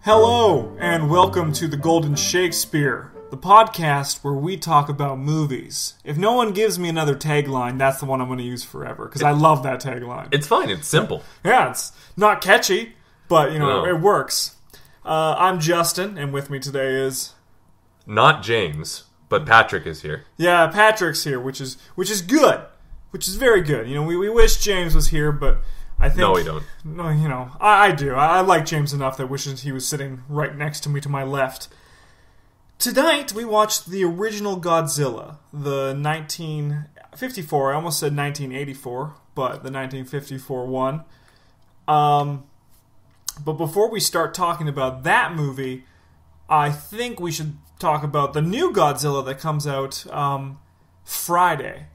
Hello, and welcome to the Golden Shakespeare, the podcast where we talk about movies. If no one gives me another tagline, that's the one I'm going to use forever, because I love that tagline. It's fine, it's simple. Yeah, it's not catchy, but, No. it works. I'm Justin, and with me today is... Not James, but Patrick is here. Yeah, Patrick's here, which is good, which is very good. We wish James was here, but... I think, No, we don't. No, I do. I like James enough that wishes he was sitting right next to me to my left. Tonight, we watched the original Godzilla, the 1954, I almost said 1984, but the 1954 one. But before we start talking about that movie, I think we should talk about the new Godzilla that comes out Friday,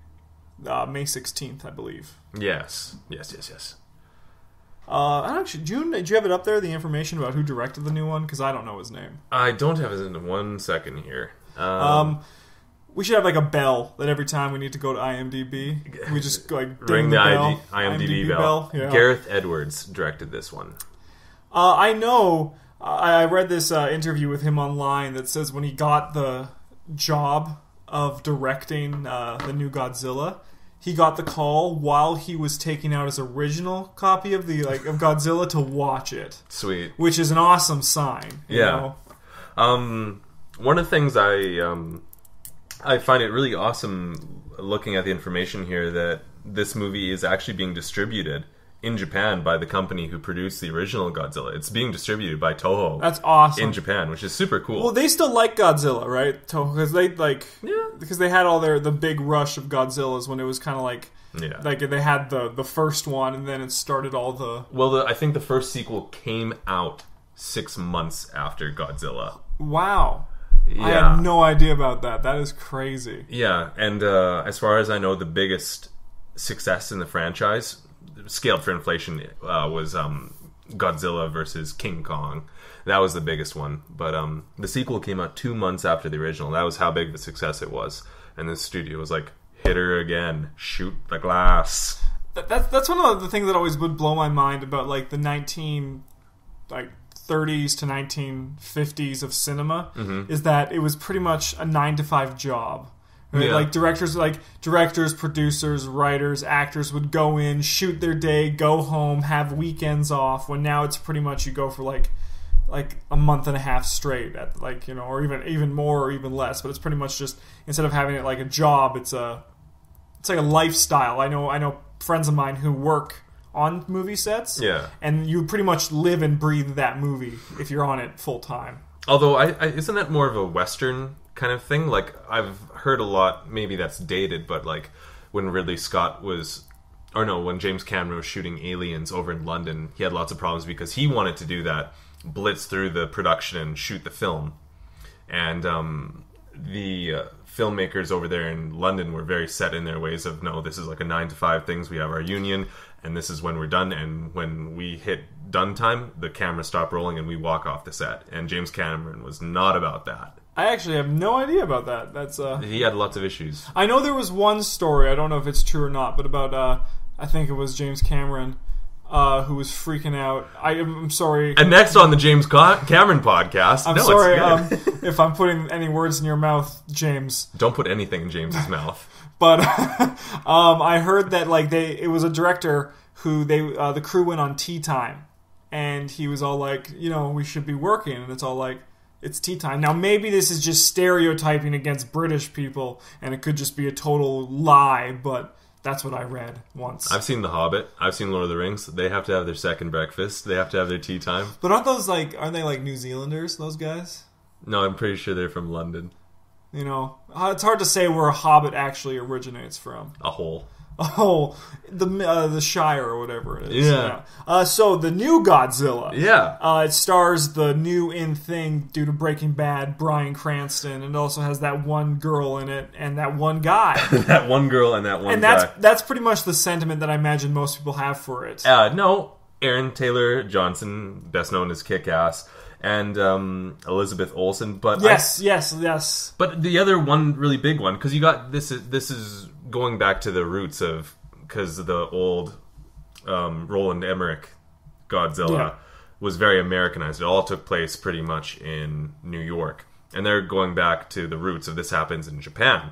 May 16th, I believe. Yes. Actually, June, did you have it up there, the information about who directed the new one? Because I don't know his name. I don't have it in 1 second here. We should have like a bell that every time we need to go to IMDb, we just like ding Ring the the bell. IMDb bell. Yeah. Gareth Edwards directed this one. I know. I read this interview with him online that says when he got the job of directing the new Godzilla, he got the call while he was taking out his original copy of of Godzilla to watch it. Sweet. Which is an awesome sign. You know? One of the things I find it really awesome looking at the information here that this movie is actually being distributed in Japan by the company who produced the original Godzilla. It's being distributed by Toho. That's awesome. In Japan, which is super cool. Well, they still like Godzilla, right? Because they because they had all the big rush of Godzillas when it was kind of like they had the first one and then it started all the... Well, I think the first sequel came out 6 months after Godzilla. Wow. Yeah. I had no idea about that. That is crazy. Yeah, and as far as I know, the biggest success in the franchise, scaled for inflation, was Godzilla versus King Kong. That was the biggest one. But the sequel came out 2 months after the original. That was how big the success it was. And the studio was like, hit her again, shoot the glass. That's one of the things that always would blow my mind about like the 30s to 1950s of cinema, is that it was pretty much a 9-to-5 job. Right? Yeah. Directors, producers, writers, actors would go in, shoot their day, go home, have weekends off. When now it's pretty much you go for like a month and a half straight at or even more or even less. But it's pretty much just, instead of having it like a job, it's like a lifestyle. I know friends of mine who work on movie sets. Yeah. And you pretty much live and breathe that movie if you're on it full time. Although, isn't that more of a Western kind of thing? Like, I've heard a lot, maybe that's dated, but like when Ridley Scott when James Cameron was shooting Aliens over in London, he had lots of problems because he wanted to do that, blitz through the production and shoot the film. And the filmmakers over there in London were very set in their ways of, no, this is like a 9-to-5 things, we have our union, and this is when we're done, and when we hit done time, the camera stopped rolling and we walk off the set. And James Cameron was not about that. I actually have no idea about that. He had lots of issues. I know there was one story, I don't know if it's true or not, but about I think it was James Cameron who was freaking out. I'm sorry. And next on the James Cameron podcast, I'm sorry if I'm putting any words in your mouth, James. Don't put anything in James's mouth. But I heard that it was a director who the crew went on tea time, and he was all like, we should be working, and it's all like, it's tea time. Now maybe this is just stereotyping against British people, and it could just be a total lie, but that's what I read once. I've seen The Hobbit. I've seen Lord of the Rings. They have to have their second breakfast. They have to have their tea time. But aren't they like New Zealanders, those guys? No, I'm pretty sure they're from London. It's hard to say where a Hobbit actually originates from. A hole. Oh, the Shire or whatever it is. Yeah. So the new Godzilla. Yeah. It stars the new in thing due to Breaking Bad, Bryan Cranston, and it also has that one girl in it and that one guy. That one girl and that one guy. And that's pretty much the sentiment that I imagine most people have for it. No, Aaron Taylor Johnson, best known as Kick-Ass, and Elizabeth Olsen. But yes. But the other one really big one, because you got this is going back to the roots of, because the old Roland Emmerich Godzilla was very Americanized. It all took place pretty much in New York. And they're going back to the roots of this happens in Japan.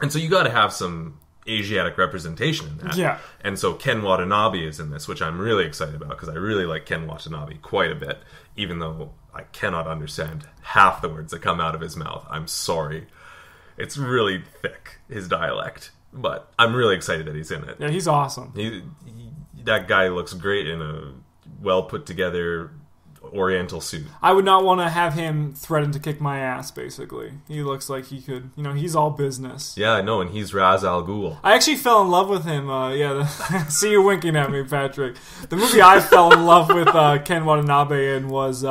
And so you got to have some Asiatic representation in that. Yeah. And so Ken Watanabe is in this, which I'm really excited about because I really like Ken Watanabe quite a bit, even though I cannot understand half the words that come out of his mouth. I'm sorry. It's really thick, his dialect. But I'm really excited that he's in it. Yeah, he's awesome. That guy looks great in a well put together Oriental suit. I would not want to have him threaten to kick my ass, basically. He looks like he could, he's all business. Yeah, I know, and he's Ra's al Ghul. I actually fell in love with him. See you winking at me, Patrick. The movie I fell in love with Ken Watanabe in was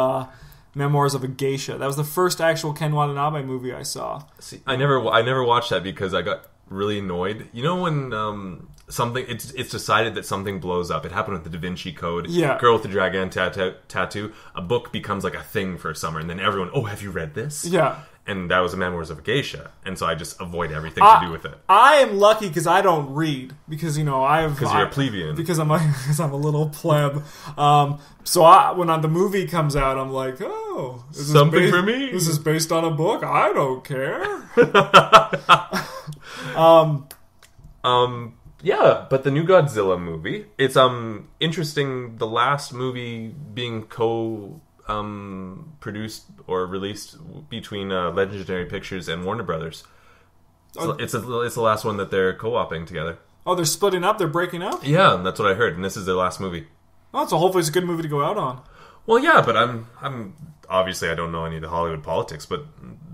Memoirs of a Geisha. That was the first actual Ken Watanabe movie I saw. See, I never watched that because I got really annoyed. You know when it's decided that something blows up. It happened with the Da Vinci Code. Yeah. Girl with the Dragon tattoo. A book becomes like a thing for a summer, and then everyone, oh, have you read this? Yeah. And that was a Memoirs of a Geisha, and so I just avoid everything to do with it. I am lucky because I don't read because you're a plebeian. Because I'm a little pleb. So when the movie comes out, I'm like, oh, is something for me. This is based on a book. I don't care. Yeah, but the new Godzilla movie, it's interesting. The last movie being produced or released between Legendary Pictures and Warner Brothers. It's the last one that they're co-oping together. Oh, they're splitting up. They're breaking up. Yeah, that's what I heard, and this is their last movie. Oh, so hopefully it's a good movie to go out on. Well, yeah, but I'm obviously I don't know any of the Hollywood politics, but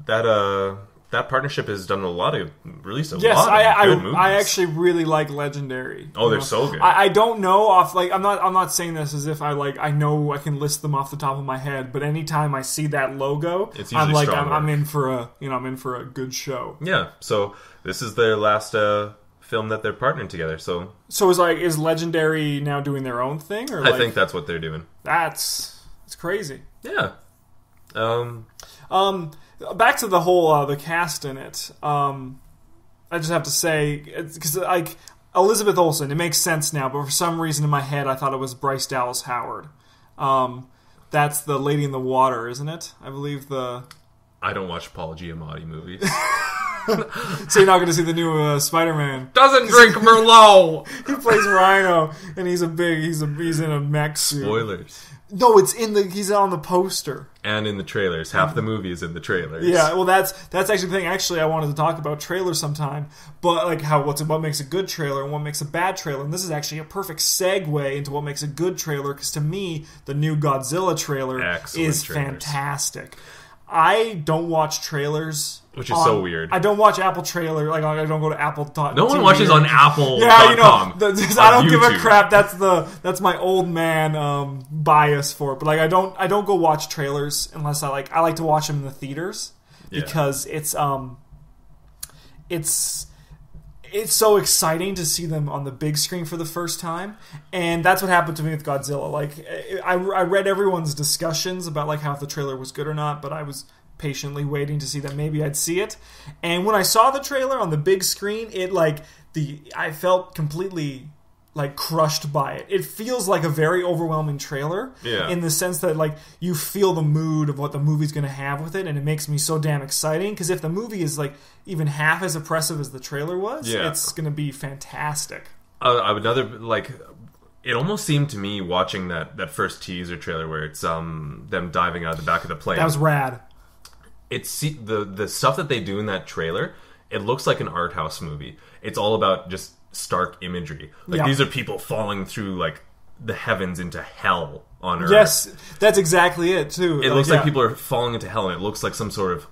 that partnership has done released a lot of good movies. I actually really like Legendary. Oh, they're so good. I don't know I'm not saying this as if I know I can list them off the top of my head, but anytime I see that logo, it's usually strong work. I'm in for a good show. Yeah. So this is their last film that they're partnering together. So is Legendary now doing their own thing, or I think that's what they're doing. It's crazy. Yeah. Back to the whole the cast in it. I just have to say, because Elizabeth Olsen, it makes sense now, but for some reason in my head I thought it was Bryce Dallas Howard. That's the Lady in the Water, isn't it? I believe I don't watch Paul Giamatti movies. So you're not going to see the new Spider-Man? Doesn't drink Merlot. He plays Rhino, and he's in a mech suit. Spoilers. No, he's on the poster. And in the trailers. Half the movie is in the trailers. Yeah, well that's actually the thing. Actually, I wanted to talk about trailers sometime. But like what makes a good trailer and what makes a bad trailer. And this is actually a perfect segue into what makes a good trailer, because to me, the new Godzilla trailer is fantastic. I don't watch trailers. Which is so weird. I don't watch Apple trailer. Like, I don't go to Apple. No one watches on Apple. Yeah, I don't give a crap. That's my old man bias for it. But like, I don't go watch trailers unless I like to watch them in the theaters, because it's so exciting to see them on the big screen for the first time. And that's what happened to me with Godzilla. Like, I read everyone's discussions about like how if the trailer was good or not, but I was patiently waiting to see that maybe I'd see it. And when I saw the trailer on the big screen, I felt completely like crushed by it. It feels like a very overwhelming trailer, in the sense that like you feel the mood of what the movie's going to have with it, and it makes me so damn exciting, because if the movie is like even half as impressive as the trailer was, it's going to be fantastic. It almost seemed to me watching that first teaser trailer where it's them diving out of the back of the plane. That was rad. It's the stuff that they do in that trailer. It looks like an art house movie. It's all about just stark imagery. These are people falling through like the heavens into hell on Earth. Yes, that's exactly it too. It looks like people are falling into hell, and it looks like some sort of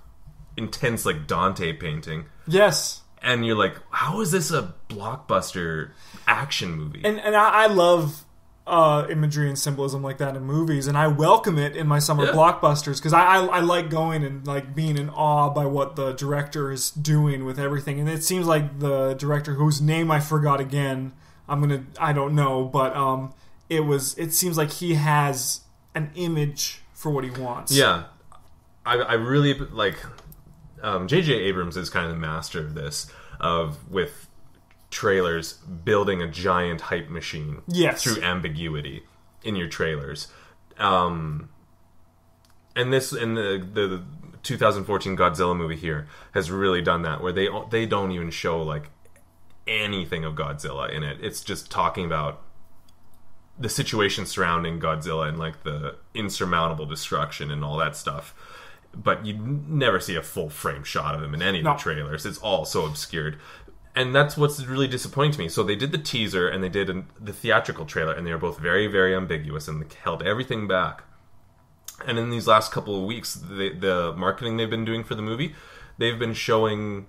intense like Dante painting. Yes. And you're like, how is this a blockbuster action movie? And I love imagery and symbolism like that in movies, and I welcome it in my summer blockbusters, because I like going and like being in awe by what the director is doing with everything. And it seems like the director, whose name I forgot again, I don't know, but it seems like he has an image for what he wants. Yeah, I really like. J.J. Abrams is kind of the master of this, with trailers building a giant hype machine through ambiguity in your trailers. And the 2014 Godzilla movie here has really done that, where they don't even show like anything of Godzilla in it. It's just talking about the situation surrounding Godzilla and like the insurmountable destruction and all that stuff. But you never see a full frame shot of him in any of the trailers. It's all so obscured. And that's what's really disappointing to me. So they did the teaser and they did the theatrical trailer, and they were both very, very ambiguous and they held everything back. And in these last couple of weeks, the marketing they've been doing for the movie, they've been showing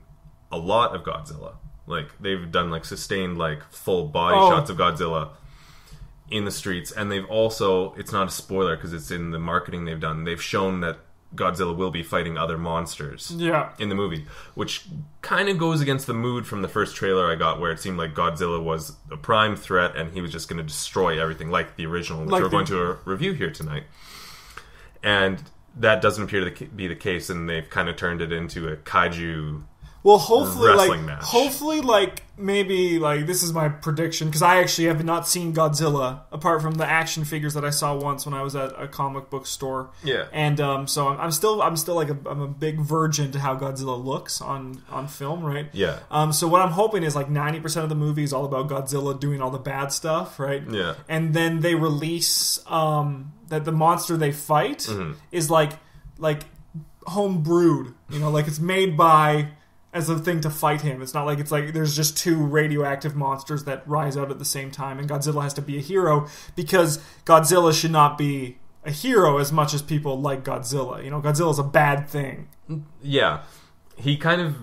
a lot of Godzilla. Like, they've done like sustained like full body shots of Godzilla in the streets. And they've also, it's not a spoiler because it's in the marketing they've done, they've shown that Godzilla will be fighting other monsters in the movie, which kind of goes against the mood from the first trailer I got, where it seemed like Godzilla was a prime threat and he was just going to destroy everything, like the original, which we're going to review here tonight. And that doesn't appear to be the case, and they've kind of turned it into a kaiju wrestling match. Hopefully, like, maybe, like, this is my prediction, because I actually have not seen Godzilla, apart from the action figures that I saw once when I was at a comic book store. Yeah. And so I'm still like, I'm a big virgin to how Godzilla looks on film, right? Yeah. So what I'm hoping is, like, 90% of the movie is all about Godzilla doing all the bad stuff, right? Yeah. And then they release that the monster they fight is, like home brewed, you know, like it's made by... as a thing to fight him. It's not like it's like there's just two radioactive monsters that rise out at the same time, and Godzilla has to be a hero, because Godzilla should not be a hero as much as people like Godzilla. You know, Godzilla's a bad thing. Yeah. He kind of...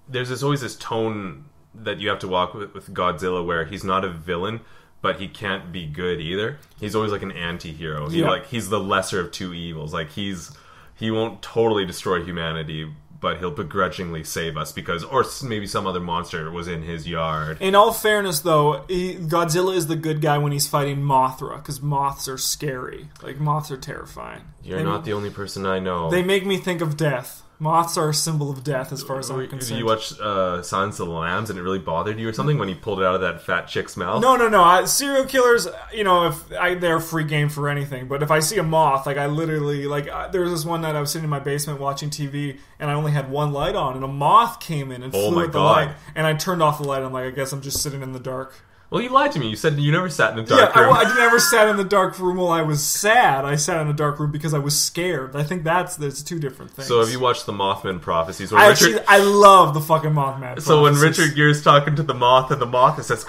There's always this tone that you have to walk with Godzilla, where he's not a villain, but he can't be good either. He's always like an anti-hero. He's the lesser of two evils. Like, he won't totally destroy humanity, but he'll begrudgingly save us because, or maybe some other monster was in his yard. In all fairness, though, Godzilla is the good guy when he's fighting Mothra, because moths are scary. Like, moths are terrifying. You're not the only person I know. They make me think of death. Moths are a symbol of death, as far as I'm concerned. Did you watch Silence of the Lambs and it really bothered you or something when he pulled it out of that fat chick's mouth? No. Serial killers, you know, they're free game for anything. But if I see a moth, like, I literally, like, there was this one night I was sitting in my basement watching TV, and I only had one light on, and a moth came in and flew at the light. And I turned off the light. I'm like, I guess I'm just sitting in the dark. Well, you lied to me. You said you never sat in a dark room. I never sat in the dark room while I was sad. I sat in a dark room because I was scared. I think there's two different things. So have you watched the Mothman Prophecies? I love the fucking Mothman Prophecies. So when Richard Gere's talking to the moth, and the moth says,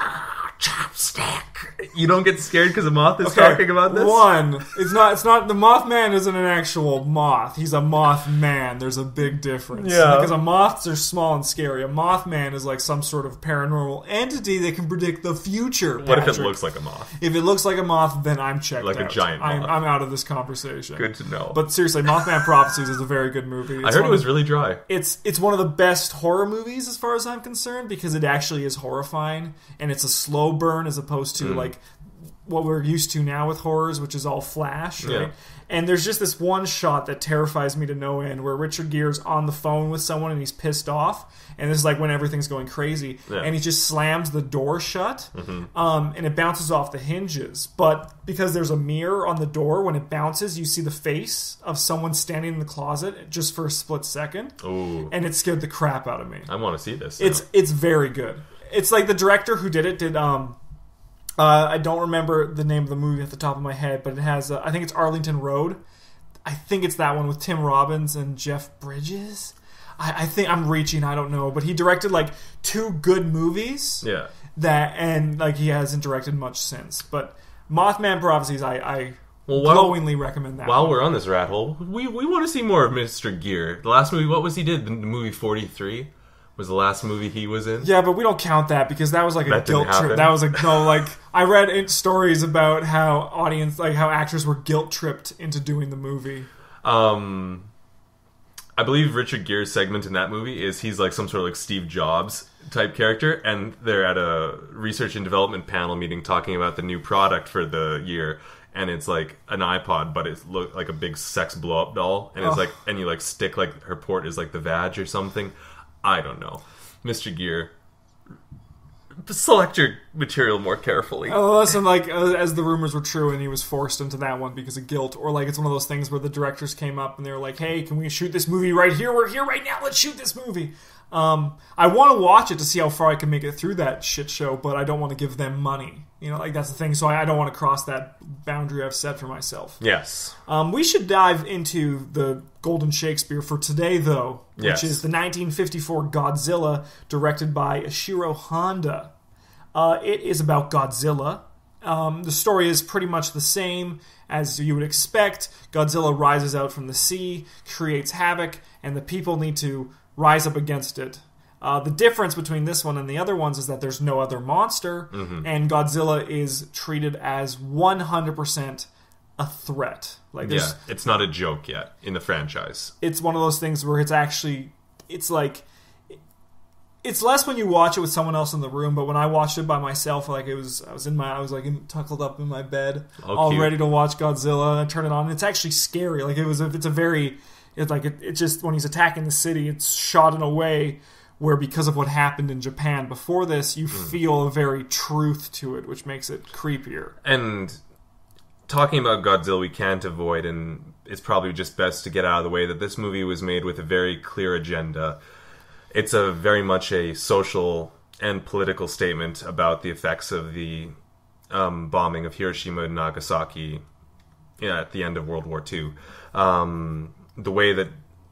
chopstick, you don't get scared because the moth is talking about this? One, it's not the Mothman isn't an actual moth. He's a Mothman. There's a big difference. Yeah. Because moths are small and scary. A Mothman is like some sort of paranormal entity that can predict the future. What if it looks like a moth? If it looks like a moth, then I'm checked out. Like a giant moth. I'm out of this conversation. Good to know. But seriously, Mothman Prophecies is a very good movie. I heard it was really dry. It's one of the best horror movies as far as I'm concerned, because it actually is horrifying, and it's a slow burn as opposed to like what we're used to now with horrors, which is all flash, right? Yeah. And there's just this one shot that terrifies me to no end, where Richard Gere's on the phone with someone and he's pissed off, and this is like when everything's going crazy, and he just slams the door shut, and it bounces off the hinges. But because there's a mirror on the door, when it bounces, you see the face of someone standing in the closet just for a split second. Ooh. And it scared the crap out of me. I want to see this. It's very good. It's like the director who did it did I don't remember the name of the movie at the top of my head, but it has I think it's Arlington Road. I think it's that one with Tim Robbins and Jeff Bridges. I think I'm reaching, I don't know, but he directed like two good movies. Yeah. And like he hasn't directed much since. But Mothman Prophecies, I glowingly recommend that. While we're on this rat hole, we want to see more of Mr. Gere. The last movie, what was he did? The movie 43 was the last movie he was in. Yeah, but we don't count that because that was like a guilt trip. That was I read stories about how how actors were guilt tripped into doing the movie. I believe Richard Gere's segment in that movie is he's like some sort of like Steve Jobs type character, and they're at a research and development panel meeting talking about the new product for the year. And it's like an iPod, but it's like a big sex blow-up doll, and it's like, and you like stick like her port is like the vag or something. I don't know. Mr. Gere, select your material more carefully. Listen, like, as the rumors were true, and he was forced into that one because of guilt, or like it's one of those things where the directors came up and they were like, "Hey, can we shoot this movie right here? We're here right now. Let's shoot this movie." I want to watch it to see how far I can make it through that shit show, but I don't want to give them money. You know, like that's the thing. So I don't want to cross that boundary I've set for myself. Yes. We should dive into the Golden Shakespeare for today, though, which Yes. is the 1954 Godzilla, directed by Ishiro Honda. It is about Godzilla. The story is pretty much the same as you would expect. Godzilla rises out from the sea, creates havoc, and the people need to rise up against it. The difference between this one and the other ones is that there's no other monster, and Godzilla is treated as 100% a threat. Like, it's not a joke yet in the franchise. It's one of those things where it's like, it's less when you watch it with someone else in the room, but when I watched it by myself, like I was tuckled up in my bed, all cute. ready to watch Godzilla. I turn it on, and it's actually scary. Like it's just when he's attacking the city, it's shot in a way where, because of what happened in Japan before this, you feel a very truth to it, which makes it creepier. And talking about Godzilla, we can't avoid, and it's probably just best to get out of the way, that this movie was made with a very clear agenda. It's a very much a social and political statement about the effects of the bombing of Hiroshima and Nagasaki at the end of World War II. The way that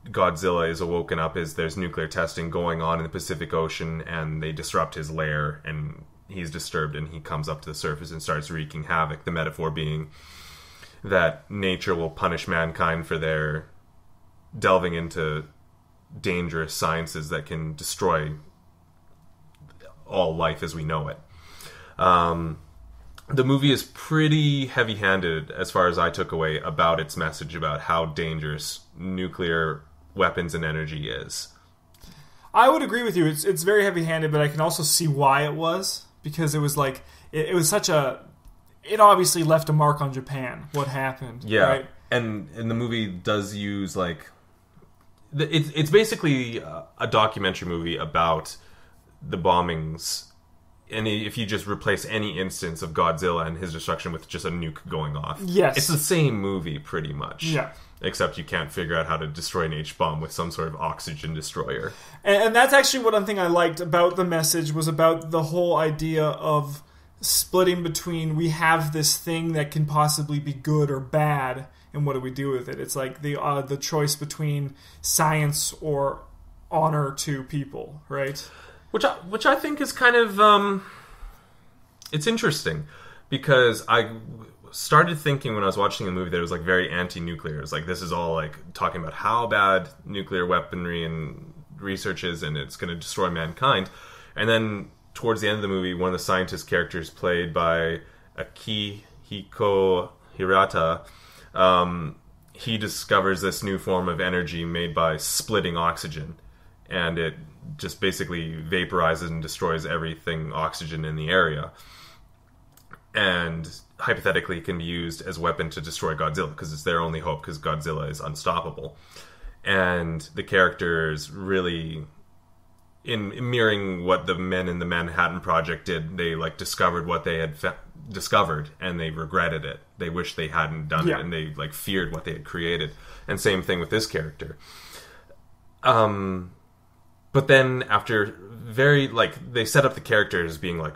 Godzilla is awoken up is there's nuclear testing going on in the Pacific Ocean, and they disrupt his lair, and he's disturbed, and he comes up to the surface and starts wreaking havoc. The metaphor being that nature will punish mankind for their delving into dangerous sciences that can destroy all life as we know it. The movie is pretty heavy-handed, as far as I took away, about its message about how dangerous nuclear weapons and energy is. I would agree with you. It's very heavy-handed, but I can also see why it was, because it was like it was such a. It obviously left a mark on Japan. What happened? Yeah, right? and the movie does use like. It's basically a documentary movie about the bombings, and if you just replace any instance of Godzilla and his destruction with just a nuke going off, yes, it's the same movie pretty much. Yeah, except you can't figure out how to destroy an H-bomb with some sort of oxygen destroyer. And that's actually one thing I liked about the message, was about the whole idea of splitting between, we have this thing that can possibly be good or bad, and what do we do with it? It's like the choice between science or honor to people, right? Which I think is kind of it's interesting, because I started thinking when I was watching the movie that it was like very anti-nuclear. It's like, this is all like talking about how bad nuclear weaponry and research is, and it's going to destroy mankind. And then towards the end of the movie, one of the scientist characters, played by Akihiko Hirata, he discovers this new form of energy made by splitting oxygen, and it just basically vaporizes and destroys everything oxygen in the area, and hypothetically can be used as a weapon to destroy Godzilla, because it's their only hope, because Godzilla is unstoppable. And the characters really, in mirroring what the men in the Manhattan Project did, they like discovered what they had discovered, and they regretted it. They wished they hadn't done it, and they like feared what they had created. And same thing with this character. But then after they set up the characters as being like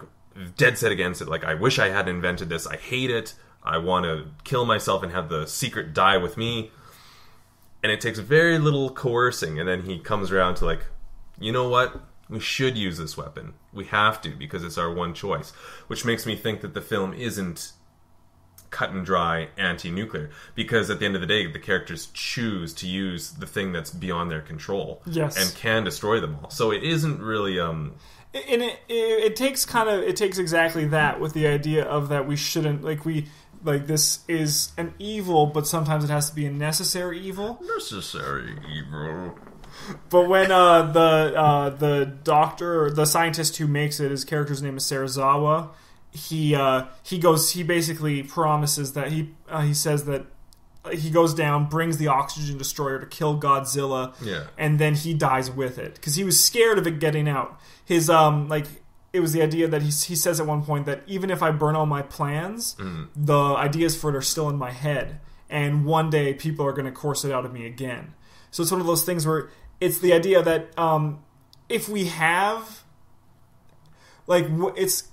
dead set against it. Like, I wish I hadn't invented this. I hate it. I want to kill myself and have the secret die with me. And it takes very little coercing, and then he comes around to like, you know what? We should use this weapon. We have to, because it's our one choice. Which makes me think that the film isn't cut and dry anti-nuclear, because at the end of the day, the characters choose to use the thing that's beyond their control, and can destroy them all. So it isn't really and it takes exactly that, with the idea of that we shouldn't this is an evil, but sometimes it has to be a necessary evil. Necessary evil. But when the doctor, or the scientist who makes it, his character's name is Serizawa, he basically promises that he says that he goes down, brings the oxygen destroyer to kill Godzilla, and then he dies with it, because he was scared of it getting out. His it was the idea that he says at one point that even if I burn all my plans, the ideas for it are still in my head, and one day people are going to course it out of me again. So it's one of those things where it's the idea that if we have, like, it's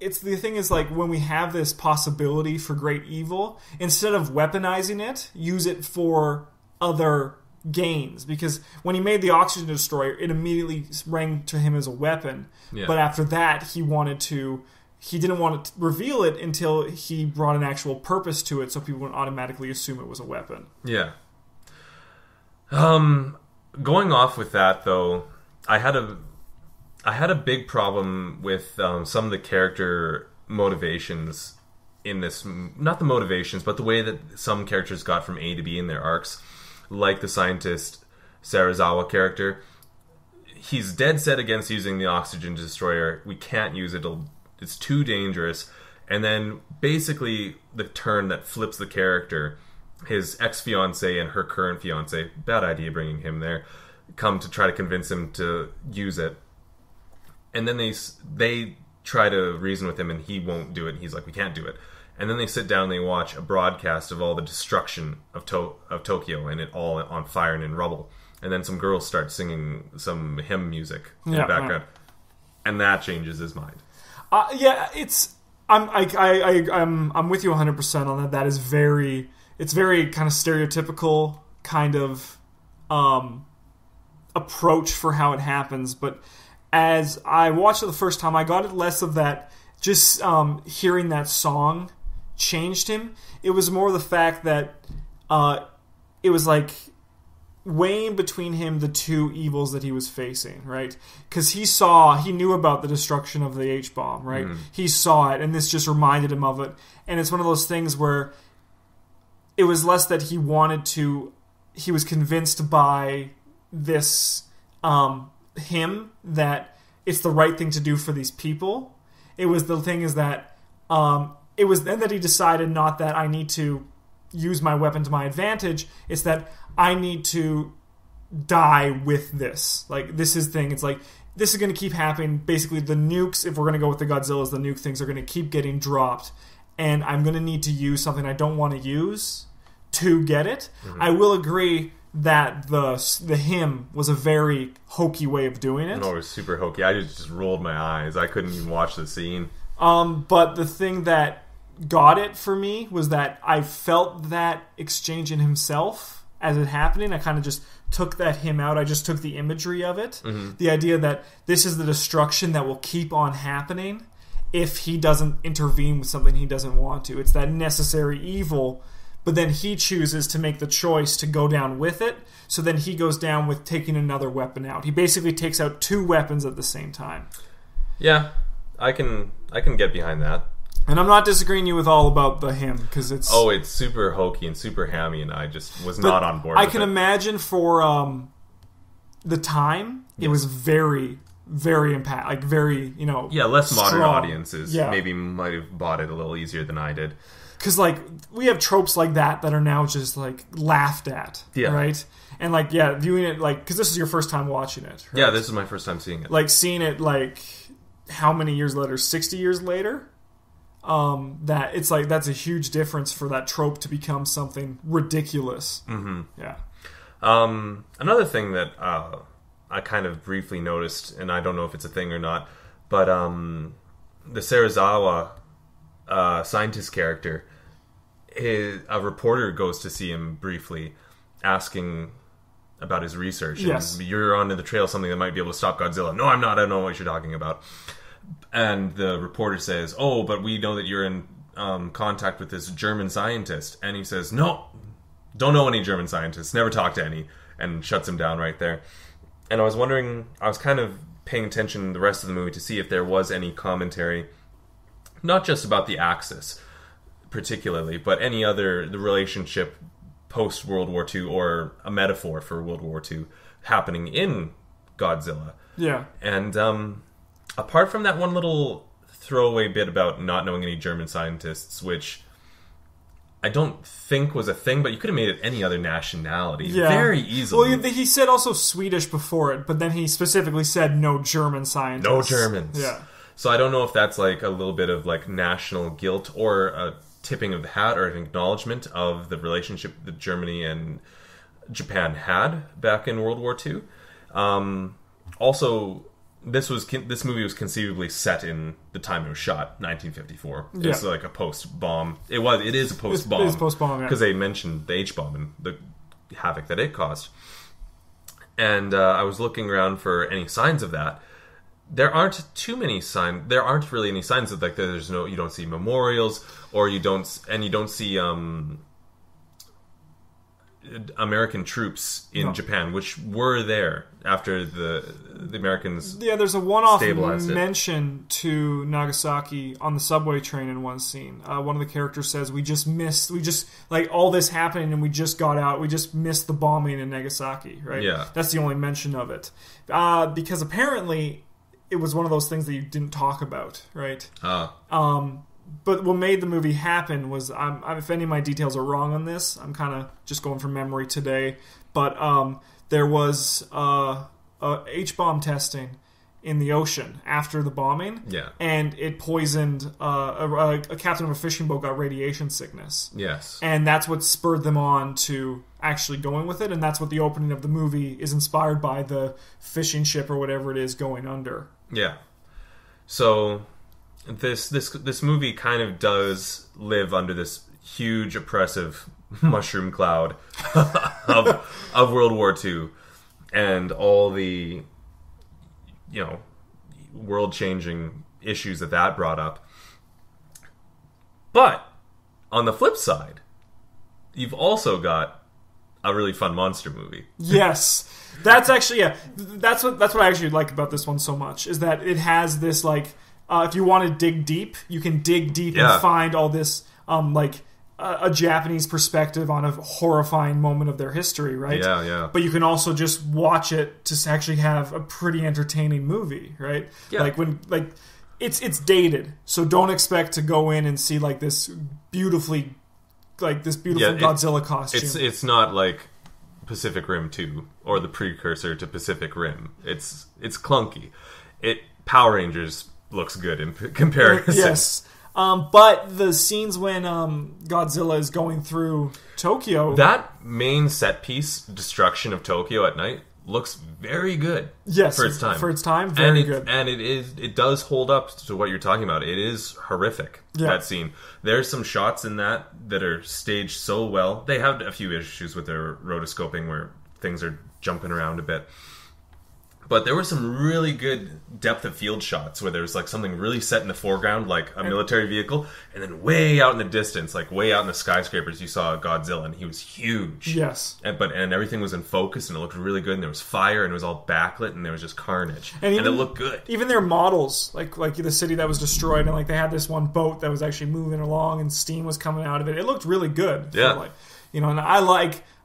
the thing is, like, when we have this possibility for great evil, instead of weaponizing it, use it for other gains. Because when he made the oxygen destroyer, it immediately rang to him as a weapon. Yeah. But after that, he didn't want to reveal it until he brought an actual purpose to it, so people would automatically assume it was a weapon. Yeah. Going off with that, though, I had a big problem with some of the character motivations in this. Not the motivations, but the way that some characters got from A to B in their arcs. Like the scientist Serizawa character. He's dead set against using the oxygen destroyer. We can't use it. It's too dangerous. And then basically the turn that flips the character, his ex-fiancée and her current fiancé, bad idea bringing him there, come to try to convince him to use it. And then they try to reason with him, and he won't do it. He's like, we can't do it. And then they sit down and they watch a broadcast of all the destruction of Tokyo, and it all on fire and in rubble. And then some girls start singing some hymn music in the background. And that changes his mind. I'm with you 100% on that. That is it's very kind of stereotypical kind of approach for how it happens. But as I watched it the first time, I got it less of that. Just hearing that song changed him. It was more the fact that it was like weighing between him the two evils that he was facing, right? Because he knew about the destruction of the H-bomb, right? He saw it, and this just reminded him of it. And it's one of those things where it was less that he was convinced by this him that it's the right thing to do for these people. It was the thing is that it was then that he decided not that I need to use my weapon to my advantage. It's that I need to die with this. Like, this is thing. It's like, this is going to keep happening. Basically, the nukes, if we're going to go with the Godzillas, the nuke things are going to keep getting dropped. And I'm going to need to use something I don't want to use to get it. I will agree that the hymn was a very hokey way of doing it. No, it was super hokey. I just rolled my eyes. I couldn't even watch the scene. But the thing that got it for me was that I felt that exchange in himself as it happening. I kind of just took that hymn out. I just took the imagery of it. The idea that this is the destruction that will keep on happening if he doesn't intervene with something he doesn't want to. It's that necessary evil. But then he chooses to make the choice to go down with it. So then he goes down with taking another weapon out. He basically takes out two weapons at the same time. Yeah, I can get behind that. And I'm not disagreeing you with all about the hymn, because it's... Oh, it's super hokey and super hammy, and I just was not on board with it. I can imagine for the time, it was very, very like very, Yeah, less modern strong. Audiences maybe might have bought it a little easier than I did. Because, like, we have tropes like that are now just, like, laughed at, right? And, like, viewing it, like... Because this is your first time watching it, right? Yeah, this is my first time seeing it. Like, seeing it, like, how many years later? 60 years later? That it's like, that's a huge difference for that trope to become something ridiculous. Yeah. Another thing that I kind of briefly noticed, and I don't know if it's a thing or not, but the Serizawa scientist character, a reporter goes to see him briefly, asking about his research. Yes. And you're onto the trail of something that might be able to stop Godzilla. No, I'm not. I don't know what you're talking about. And the reporter says, oh, but we know that you're in contact with this German scientist. And he says, no, don't know any German scientists. Never talked to any. And shuts him down right there. And I was wondering, I was kind of paying attention the rest of the movie to see if there was any commentary, not just about the Axis particularly, but any other, the relationship post-World War II, or a metaphor for World War II happening in Godzilla. Yeah. And apart from that one little throwaway bit about not knowing any German scientists, which I don't think was a thing, but you could have made it any other nationality very easily. Well, he said also Swedish before it, but then he specifically said no German scientists. No Germans. Yeah. So I don't know if that's like a little bit of like national guilt or a tipping of the hat or an acknowledgement of the relationship that Germany and Japan had back in World War II. Also, this movie was conceivably set in the time it was shot, 1954. Yeah. It's like a post-bomb. It is a post-bomb. It is post-bomb, yeah. Because they mentioned the H-bomb and the havoc that it caused. And I was looking around for any signs of that. There aren't too many signs. There aren't really any signs of like you don't see memorials, or you don't see American troops in Japan, which were there after the Americans. Yeah, there's a one-off stabilized it. mention to Nagasaki on the subway train in one scene. One of the characters says, we just like all this happening and we just got out. We just missed the bombing in Nagasaki, right? Yeah. That's the only mention of it. Because apparently it was one of those things that you didn't talk about, right? But what made the movie happen was, if any of my details are wrong on this, I'm kind of just going from memory today, but there was H-bomb testing in the ocean after the bombing, and it poisoned a captain of a fishing boat got radiation sickness. Yes. And that's what spurred them on to actually going with it, and that's what the opening of the movie is inspired by, the fishing ship or whatever it is going under. Yeah. So this movie kind of does live under this huge oppressive mushroom cloud of World War II and all the world-changing issues that brought up. But on the flip side, you've also got a really fun monster movie. Yes. That's actually, that's what I actually like about this one so much, is that it has this, like, if you want to dig deep, you can dig deep and find all this, a Japanese perspective on a horrifying moment of their history, right? Yeah, yeah. But you can also just watch it to actually have a pretty entertaining movie, right? Yeah. It's dated, so don't expect to go in and see this beautiful Godzilla costume. It's not like Pacific Rim 2 or the precursor to Pacific Rim. It's clunky. Power Rangers looks good in comparison. Yes. But the scenes when Godzilla is going through Tokyo, that main set piece destruction of Tokyo at night looks very good. Yes, for its time. For its time, very good. And it does hold up to what you're talking about. It is horrific, that scene. There's some shots in that are staged so well. They have a few issues with their rotoscoping where things are jumping around a bit. But there were some really good depth of field shots where there was something really set in the foreground, like a military vehicle, and then way out in the distance, way out in the skyscrapers, you saw Godzilla, and he was huge. Yes. And everything was in focus, and it looked really good, and there was fire, and it was all backlit, and there was just carnage. And it looked good. Even their models, like the city that was destroyed, and they had this one boat that was actually moving along, and steam was coming out of it. It looked really good. Yeah. And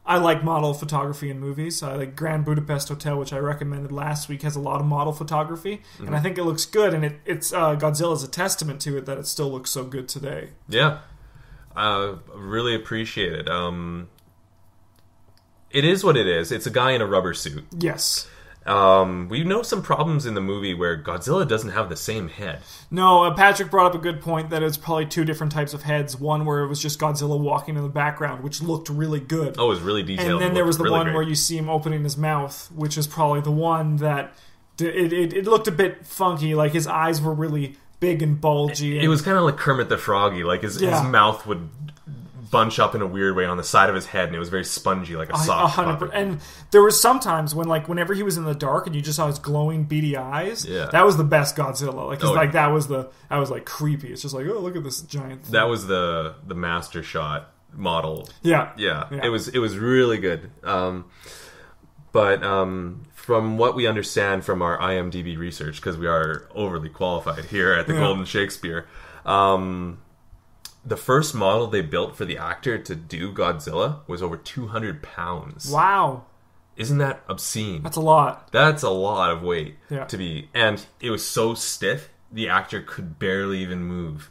I like model photography in movies. Like Grand Budapest Hotel, which I recommended last week, has a lot of model photography, and I think it looks good. And it's Godzilla's a testament to it that it still looks so good today. Yeah, really appreciate it. It is what it is. It's a guy in a rubber suit. Yes. We know some problems in the movie where Godzilla doesn't have the same head. No, Patrick brought up a good point that it's probably two different types of heads. One where it was just Godzilla walking in the background, which looked really good. Oh, it was really detailed. And then there was the really one great. where you see him opening his mouth, which is probably the one that it looked a bit funky. Like his eyes were really big and bulgy. It was kind of like Kermit the Froggy. Like his mouth would bunch up in a weird way on the side of his head, and it was very spongy, like a soft 100%. And there was sometimes when, whenever he was in the dark and you just saw his glowing, beady eyes, that was the best Godzilla. That was creepy. It's just oh, look at this giant thing. That was the master shot model. Yeah. It was really good. But from what we understand from our IMDb research, because we are overly qualified here at the Golden Shakespeare, the first model they built for the actor to do Godzilla was over 200 pounds. Wow. Isn't that obscene? That's a lot. That's a lot of weight to be. And it was so stiff, the actor could barely even move.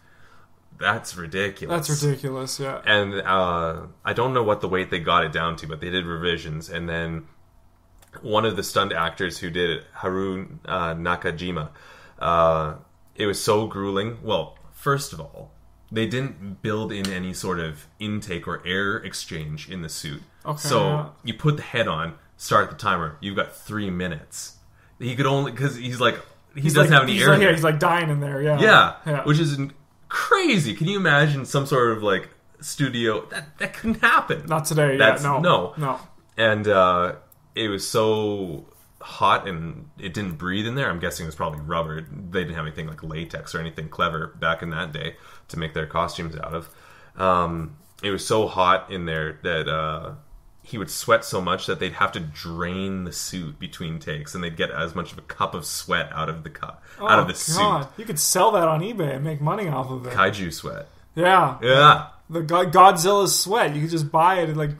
That's ridiculous. That's ridiculous, yeah. And I don't know what the weight they got it down to, but they did revisions. And then one of the stunt actors who did it, Haru Nakajima, it was so grueling. Well, first of all, they didn't build in any sort of intake or air exchange in the suit. Okay. So you put the head on, start the timer. You've got 3 minutes. He could only because he doesn't have any air. Yeah, he's like dying in there. Yeah, which is crazy. Can you imagine some sort of like studio that couldn't happen? Not today. No. And it was so hot and it didn't breathe in there. I'm guessing it was probably rubber. They didn't have anything like latex or anything clever back in that day to make their costumes out of. It was so hot in there that he would sweat so much that they'd have to drain the suit between takes, and they'd get as much of a cup of sweat out of the suit. You could sell that on eBay and make money off of it. Kaiju sweat. Yeah. The Godzilla's sweat. You could just buy it and like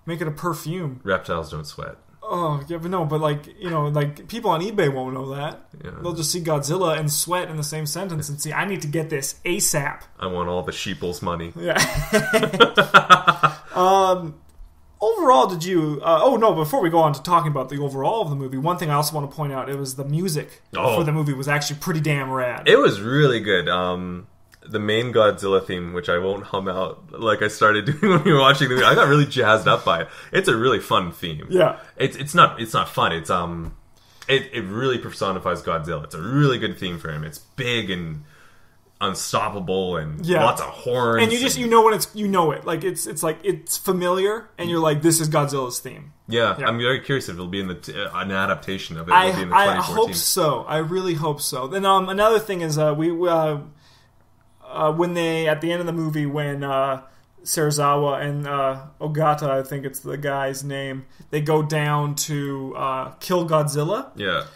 make it a perfume. Reptiles don't sweat. Oh, yeah, but like people on eBay won't know that. Yeah. They'll just see Godzilla and sweat in the same sentence and see, I need to get this ASAP. I want all the sheeple's money. Yeah. Overall, did you... before we go on to talking about the overall of the movie, one thing I also want to point out, it was the music for the movie was actually pretty damn rad. It was really good. The main Godzilla theme, which I won't hum out like I started doing when we were watching the movie, I got really jazzed up by it. It's a really fun theme. Yeah. It's not fun. It's it really personifies Godzilla. It's a really good theme for him. It's big and unstoppable and lots of horns. And you know when it. Like it's like it's familiar and you're like, this is Godzilla's theme. Yeah. I'm very curious if it'll be in an adaptation of it. I hope so. I really hope so. Then another thing is when they, at the end of the movie, when Serizawa and Ogata, I think it's the guy's name, they go down to kill Godzilla. Yeah.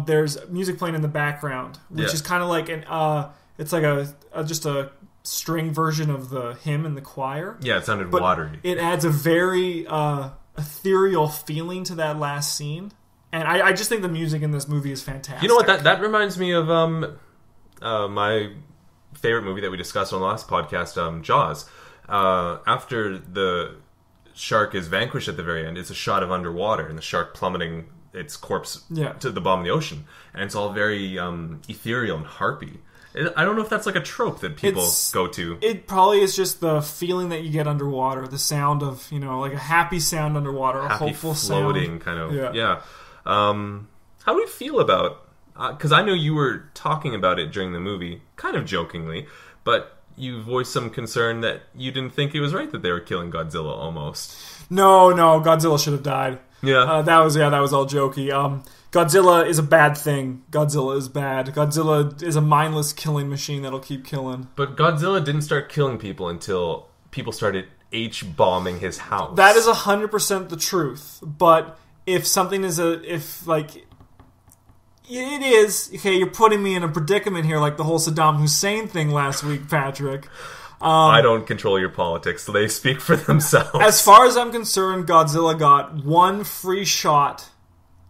There's music playing in the background, which is kind of like it's like just a string version of the hymn in the choir. Yeah, it sounded watery. It adds a very ethereal feeling to that last scene, and I just think the music in this movie is fantastic. You know what? That reminds me of my favorite movie that we discussed on the last podcast, Jaws. After the shark is vanquished at the very end, it's a shot of underwater and the shark plummeting its corpse to the bottom of the ocean, and it's all very ethereal and harpy. I don't know if that's like a trope that people go to. It probably is just the feeling that you get underwater, the sound of, like a happy sound underwater, a hopeful floating sound. Kind of. Yeah. How do we feel about... Because I know you were talking about it during the movie, kind of jokingly, but you voiced some concern that you didn't think it was right that they were killing Godzilla almost. No, Godzilla should have died. Yeah. That was all jokey. Godzilla is a bad thing. Godzilla is bad. Godzilla is a mindless killing machine that'll keep killing. But Godzilla didn't start killing people until people started H-bombing his house. That is 100% the truth. But if something is it is. Okay, you're putting me in a predicament here like the whole Saddam Hussein thing last week, Patrick. I don't control your politics, so they speak for themselves. As far as I'm concerned, Godzilla got one free shot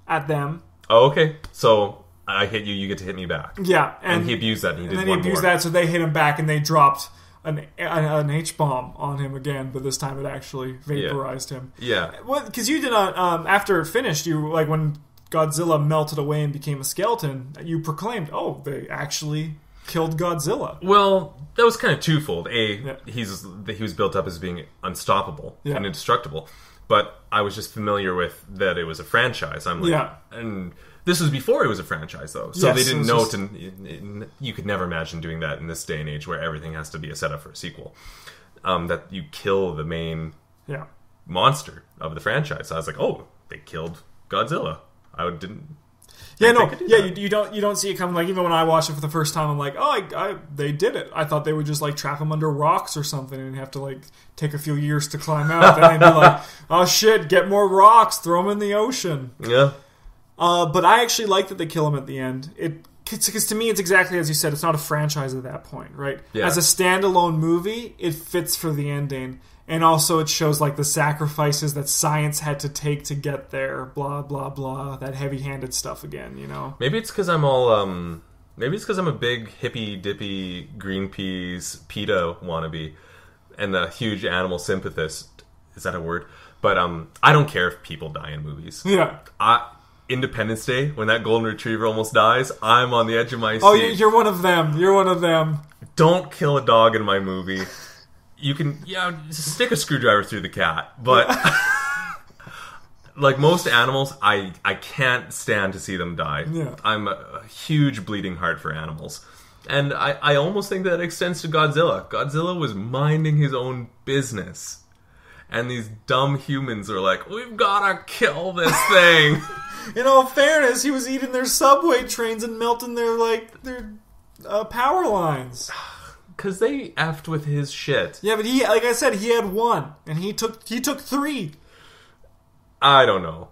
at them. Oh, okay. So I hit you, you get to hit me back. Yeah. And he abused that, and he did one more. And then he abused that, so they hit him back, and they dropped an H-bomb on him again, but this time it actually vaporized him. Yeah. Well, because you did not, after it finished, you, like, when Godzilla melted away and became a skeleton, you proclaimed, oh, they actually killed Godzilla. Well, that was kind of twofold. He was built up as being unstoppable and indestructible, but I was just familiar with that it was a franchise. I'm like, and this was before it was a franchise, though, so they didn't know you could never imagine doing that in this day and age where everything has to be a setup for a sequel. That you kill the main monster of the franchise. So I was like, oh, they killed Godzilla. I didn't. Yeah, no, you don't see it coming. Like, even when I watched it for the first time, I'm like, oh, they did it. I thought they would just like trap him under rocks or something, and have to like take a few years to climb out. Then they'd be like, oh shit, get more rocks, throw them in the ocean. Yeah. But I actually like that they kill him at the end. Because to me, it's exactly as you said. It's not a franchise at that point, right? Yeah. As a standalone movie, it fits for the ending. And also it shows like the sacrifices that science had to take to get there, blah, blah, blah, that heavy-handed stuff again, you know? Maybe it's because I'm all, maybe it's because I'm a big hippy-dippy Greenpeace PETA wannabe and a huge animal sympathist. Is that a word? But I don't care if people die in movies. Yeah. Independence Day, when that golden retriever almost dies, I'm on the edge of my seat. Oh, you're one of them. You're one of them. Don't kill a dog in my movie. You can, stick a screwdriver through the cat, but like most animals, I can't stand to see them die. Yeah. I'm a huge bleeding heart for animals. And I almost think that extends to Godzilla. Godzilla was minding his own business. And these dumb humans are like, we've gotta kill this thing. In all fairness, he was eating their subway trains and melting their power lines. Because they effed with his shit. Yeah, but like I said, he had one, and he took 3. I don't know.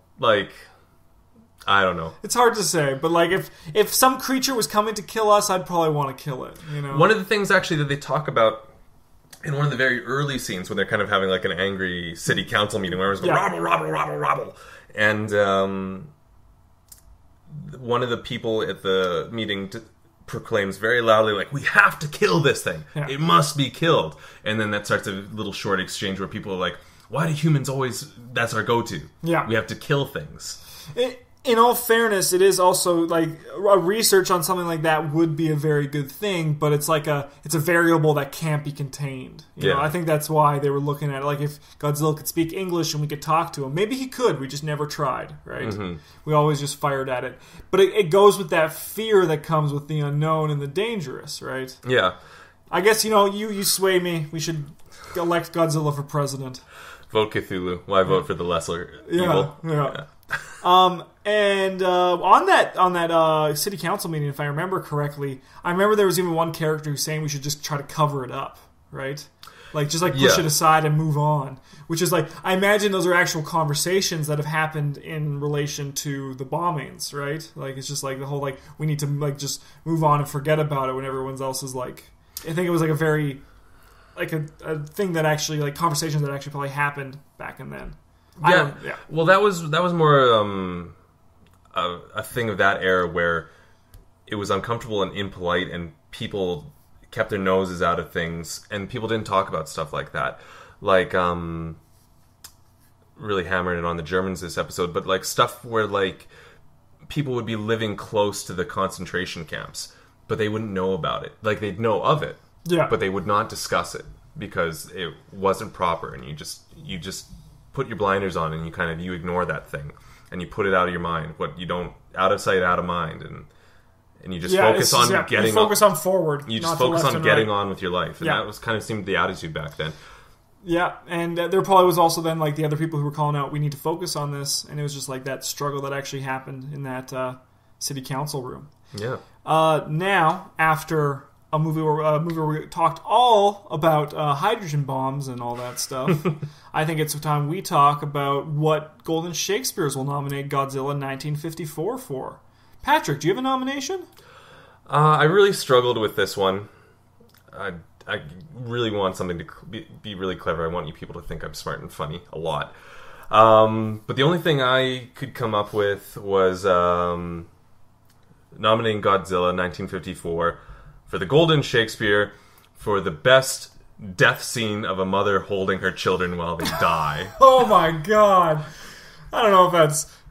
I don't know. It's hard to say, but like if some creature was coming to kill us, I'd probably want to kill it. You know. One of the things actually that they talk about in one of the very early scenes when they're kind of having like an angry city council meeting where everyone's going, rabble, rabble, rabble, rabble. And one of the people at the meeting proclaims very loudly, like, we have to kill this thing. Yeah. It must be killed. And then that starts a little short exchange where people are like, why do humans always, that's our go-to? Yeah. We have to kill things. In all fairness, it is also like a research on something like that would be a very good thing, but it's like it's a variable that can't be contained. You know, I think that's why they were looking at it. Like if Godzilla could speak English and we could talk to him, maybe he could. We just never tried, right? Mm-hmm. We always just fired at it. But it goes with that fear that comes with the unknown and the dangerous, right? Yeah. I guess you sway me. We should elect Godzilla for president. Vote Cthulhu. Why vote for the lesser evil? Yeah. And on that city council meeting, if I remember correctly, I remember there was even one character who's saying we should just try to cover it up, right? Like just like push it aside and move on. Which is like, I imagine those are actual conversations that have happened in relation to the bombings, right? Like it's just like the whole like we need to like just move on and forget about it when everyone else is like. I think it was like a very like a thing that actually like conversations that actually probably happened back and then. Yeah. Well, that was more a thing of that era where it was uncomfortable and impolite, and people kept their noses out of things, and people didn't talk about stuff like that. Like, really hammering it on the Germans this episode, but like stuff where like people would be living close to the concentration camps, but they wouldn't know about it. Like they'd know of it, but they would not discuss it because it wasn't proper, and you just put your blinders on and you ignore that thing and you put it out of your mind. What you don't, out of sight, out of mind, and you just focus on getting. You focus on forward. You just focus on getting on with your life, and that was kind of seemed the attitude back then. Yeah, and there probably was also then like the other people who were calling out, we need to focus on this, and it was just like that struggle that actually happened in that city council room. Yeah. Now after a movie where we talked all about hydrogen bombs and all that stuff, I think it's time we talk about what Golden Shakespeares will nominate Godzilla 1954 for. Patrick, do you have a nomination? I really struggled with this one. I really want something to be really clever. I want you people to think I'm smart and funny a lot. But the only thing I could come up with was nominating Godzilla 1954 for the Golden Shakespeare for the best death scene of a mother holding her children while they die. Oh my god. I don't know if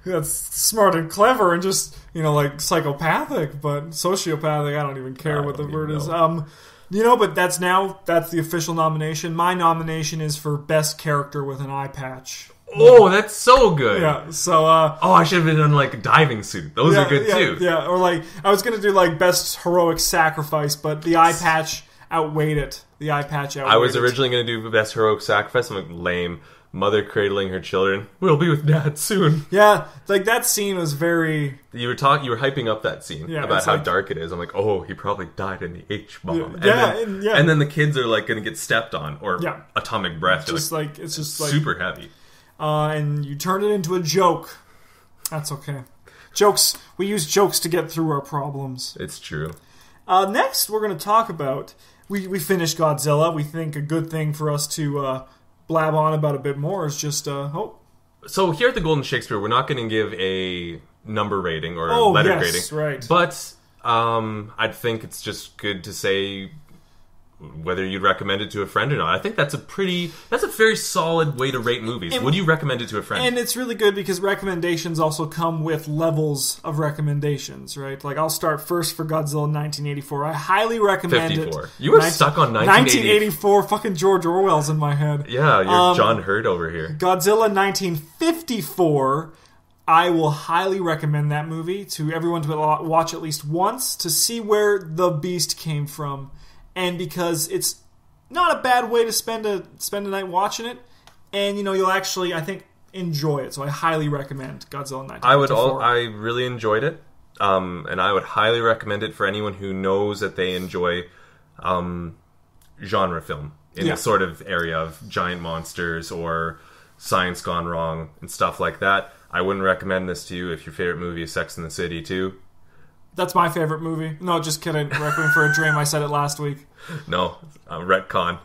that's smart and clever and just, like psychopathic, but sociopathic, I don't even care what the word is. But that's the official nomination. My nomination is for best character with an eye patch. Oh, that's so good. Yeah, so... I should have done, like, a diving suit. Those are good, too. Yeah, or, like, I was going to do, like, best heroic sacrifice, but the eye patch outweighed it. I was originally going to do best heroic sacrifice. I'm like, lame. Mother cradling her children. We'll be with Dad soon. Yeah, like, that scene was very... You were hyping up that scene about how dark it is. I'm like, he probably died in the H-bomb. And then the kids are, like, going to get stepped on, or atomic breath. It's just super heavy. And you turn it into a joke. That's okay. Jokes. We use jokes to get through our problems. It's true. Next, we're going to talk about... We finished Godzilla. We think a good thing for us to blab on about a bit more is just... So here at the Golden Shakespeare, we're not going to give a number rating or a letter rating. Right. But I think it's just good to say whether you'd recommend it to a friend or not. I think that's a very solid way to rate movies. Would you recommend it to a friend? And it's really good because recommendations also come with levels of recommendations, right? Like, I'll start first for Godzilla 1984. I highly recommend 54. You were stuck on 1984. Fucking George Orwell's in my head. Yeah, you're John Hurt over here. Godzilla 1954. I will highly recommend that movie to everyone to watch at least once to see where the beast came from. And because it's not a bad way to spend a night watching it, and you'll actually, I think, enjoy it. So I highly recommend Godzilla 1954. I really enjoyed it, and I would highly recommend it for anyone who knows that they enjoy genre film in the sort of area of giant monsters or science gone wrong and stuff like that. I wouldn't recommend this to you if your favorite movie is Sex and the City 2. That's my favorite movie. No, just kidding. Requiem for a Dream. I said it last week. No, retcon.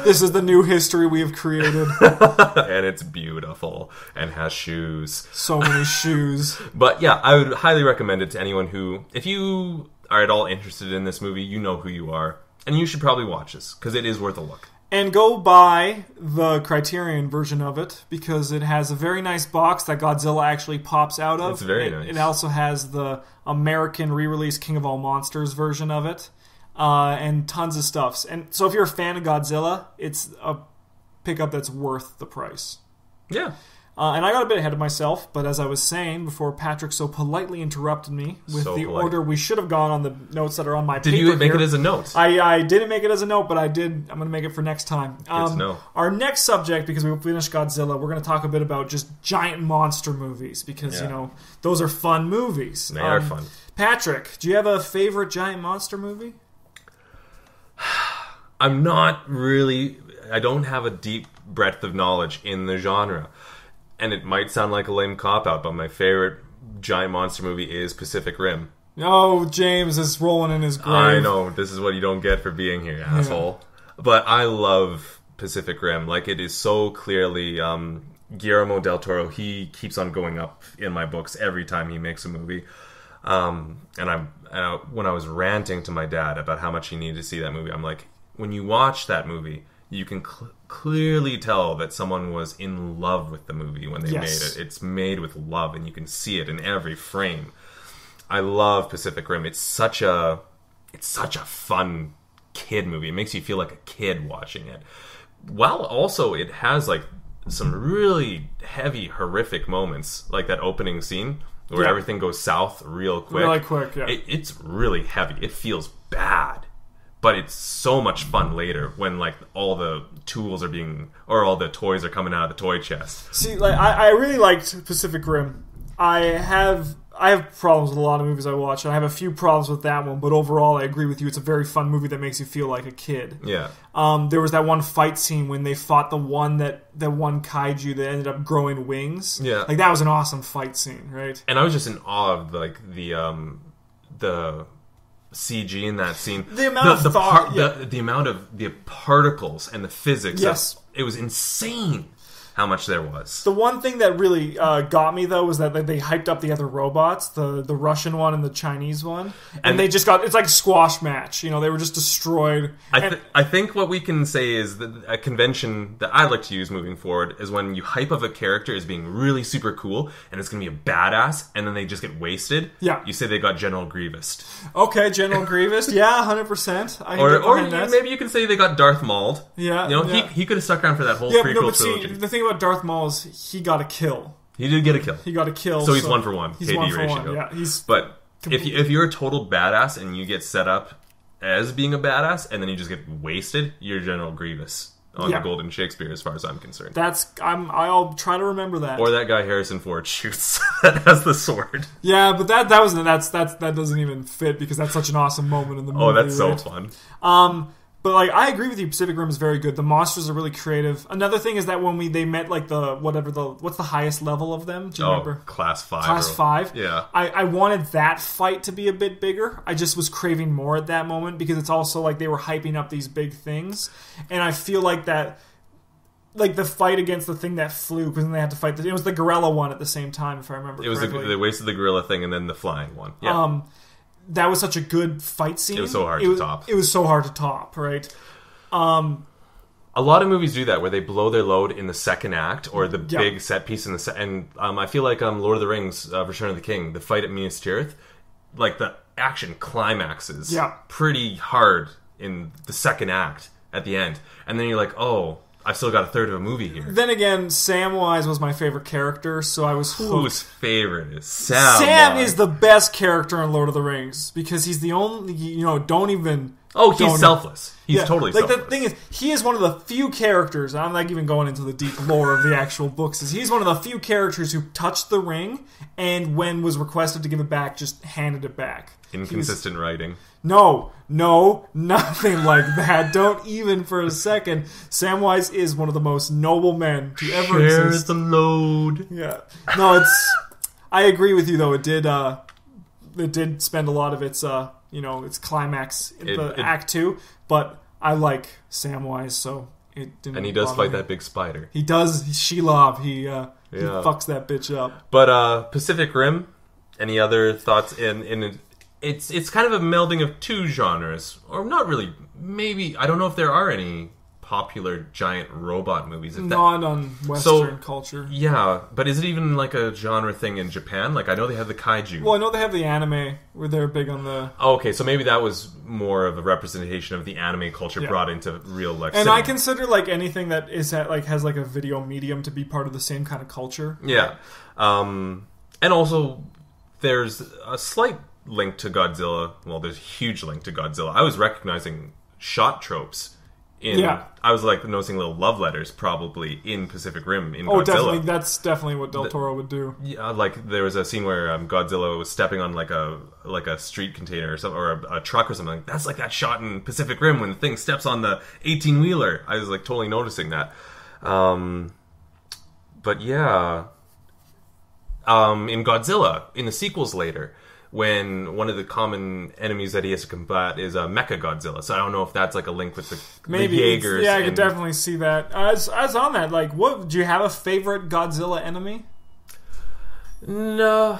This is the new history we have created. And it's beautiful and has shoes. So many shoes. But yeah, I would highly recommend it to anyone who, if you are at all interested in this movie, you know who you are. And you should probably watch this, because it is worth a look. And go buy the Criterion version of it, because it has a very nice box that Godzilla actually pops out of. It's very nice. It also has the American re-release King of All Monsters version of it, and tons of stuff. And so if you're a fan of Godzilla, it's a pickup that's worth the price. Yeah. And I got a bit ahead of myself, but as I was saying before Patrick so politely interrupted me with order we should have gone on the notes that are on my paper. Did you make it as a note? I didn't make it as a note, but I did. I'm going to make it for next time. Good to know. Our next subject, because we finished Godzilla, we're going to talk a bit about just giant monster movies, because, those are fun movies. They are fun. Patrick, do you have a favorite giant monster movie? I'm not really... I don't have a deep breadth of knowledge in the genre. And it might sound like a lame cop-out, but my favorite giant monster movie is Pacific Rim. Oh, James is rolling in his grave. I know. This is what you don't get for being here, asshole. But I love Pacific Rim. Like, it is so clearly... Guillermo del Toro, he keeps on going up in my books every time he makes a movie. And when I was ranting to my dad about how much he needed to see that movie, I'm like, when you watch that movie... You can clearly tell that someone was in love with the movie when they made it. It's made with love, and you can see it in every frame. I love Pacific Rim. It's such a fun kid movie. It makes you feel like a kid watching it. While also it has like some really heavy, horrific moments, like that opening scene where everything goes south real quick. Really quick, yeah. It's really heavy. It feels bad. But it's so much fun later when like all the tools are all the toys are coming out of the toy chest. See, like I really liked Pacific Rim. I have problems with a lot of movies I watch, and I have a few problems with that one. But overall, I agree with you. It's a very fun movie that makes you feel like a kid. Yeah. There was that one fight scene when they fought the one kaiju that ended up growing wings. Yeah. Like, that was an awesome fight scene, right? And I was just in awe of like the CG in that scene, the amount the amount of the particles and the physics. Yes, it was insane how much there was. The one thing that really got me though was that they hyped up the other robots, the Russian one and the Chinese one, and they just it's like a squash match. They were just destroyed. I think what we can say is that a convention that I'd like to use moving forward is when you hype up a character as being really super cool and it's going to be a badass, and then they just get wasted. Yeah, you say they got General Grievous. Okay, General Grievous. Yeah, 100%. Or maybe you can say they got Darth Maul. Yeah, he could have stuck around for that whole prequel trilogy. See, the thing about Darth Maul is he got a kill. He did get a kill. He got a kill. So he's 1 for 1. He's KD 1 for ratio. 1. Yeah, but if you're a total badass and you get set up as being a badass and then you just get wasted, you're General Grievous on the Golden Shakespeare, as far as I'm concerned. I'll try to remember that. Or that guy Harrison Ford shoots that has the sword. Yeah, but that doesn't even fit, because that's such an awesome moment in the movie. Oh, that's so fun. But like, I agree with you. Pacific Rim is very good. The monsters are really creative. Another thing is that when they met like what's the highest level of them? Do you remember? Class 5. Class 5. Yeah. I wanted that fight to be a bit bigger. I just was craving more at that moment, because it's also like they were hyping up these big things, and I feel like that. Like the fight against the thing that flew, because then they had to fight. It was the gorilla one at the same time, if I remember correctly. They wasted the gorilla thing and then the flying one. Yeah. that was such a good fight scene. It was so hard to top. It was so hard to top, right? A lot of movies do that, where they blow their load in the second act, or the big set piece in the and I feel like Lord of the Rings, Return of the King, the fight at Minas Tirith, like the action climaxes pretty hard in the second act at the end. And then you're like, oh, I've still got a third of a movie here. Then again, Samwise was my favorite character, so I was hooked. Whose favorite is Sam? Sam is the best character in Lord of the Rings, because he's the only, don't even... Oh, he's selfless. He's totally selfless. The thing is, he is one of the few characters, and I'm not even going into the deep lore of the actual books, he's one of the few characters who touched the ring, and when was requested to give it back, just handed it back. Inconsistent writing. No, nothing like that. Don't even for a second. Samwise is one of the most noble men to ever exist. Share the load. Yeah. No, I agree with you, though. It did spend a lot of its its climax in the Act 2, but I like Samwise, so it didn't. And he does fight that big spider. He does. Shelob. He fucks that bitch up. But Pacific Rim. Any other thoughts in It's kind of a melding of two genres, or not really. Maybe I don't know if there are any popular giant robot movies. Not on Western culture. Yeah, but is it even like a genre thing in Japan? Like I know they have the kaiju. Well, I know they have the anime where they're big on the. Oh, okay, so maybe that was more of a representation of the anime culture brought into real life. And cinema. I consider like anything that is has like a video medium to be part of the same kind of culture. Yeah, and also there's a slight link to Godzilla. Well, there's a huge link to Godzilla. I was recognizing shot tropes I was like noticing little love letters probably in Pacific Rim in Godzilla. Definitely. That's definitely what Del Toro would do. Yeah, like there was a scene where Godzilla was stepping on like a street container or something, or a truck or something. That's like that shot in Pacific Rim when the thing steps on the 18-wheeler. I was like totally noticing that. But yeah, in Godzilla, in the sequels later, when one of the common enemies that he has to combat is Mecha Godzilla. So I don't know if that's like a link with the Jaegers. Yeah, I could definitely see that. As on that, like, what do you have a favorite Godzilla enemy? No,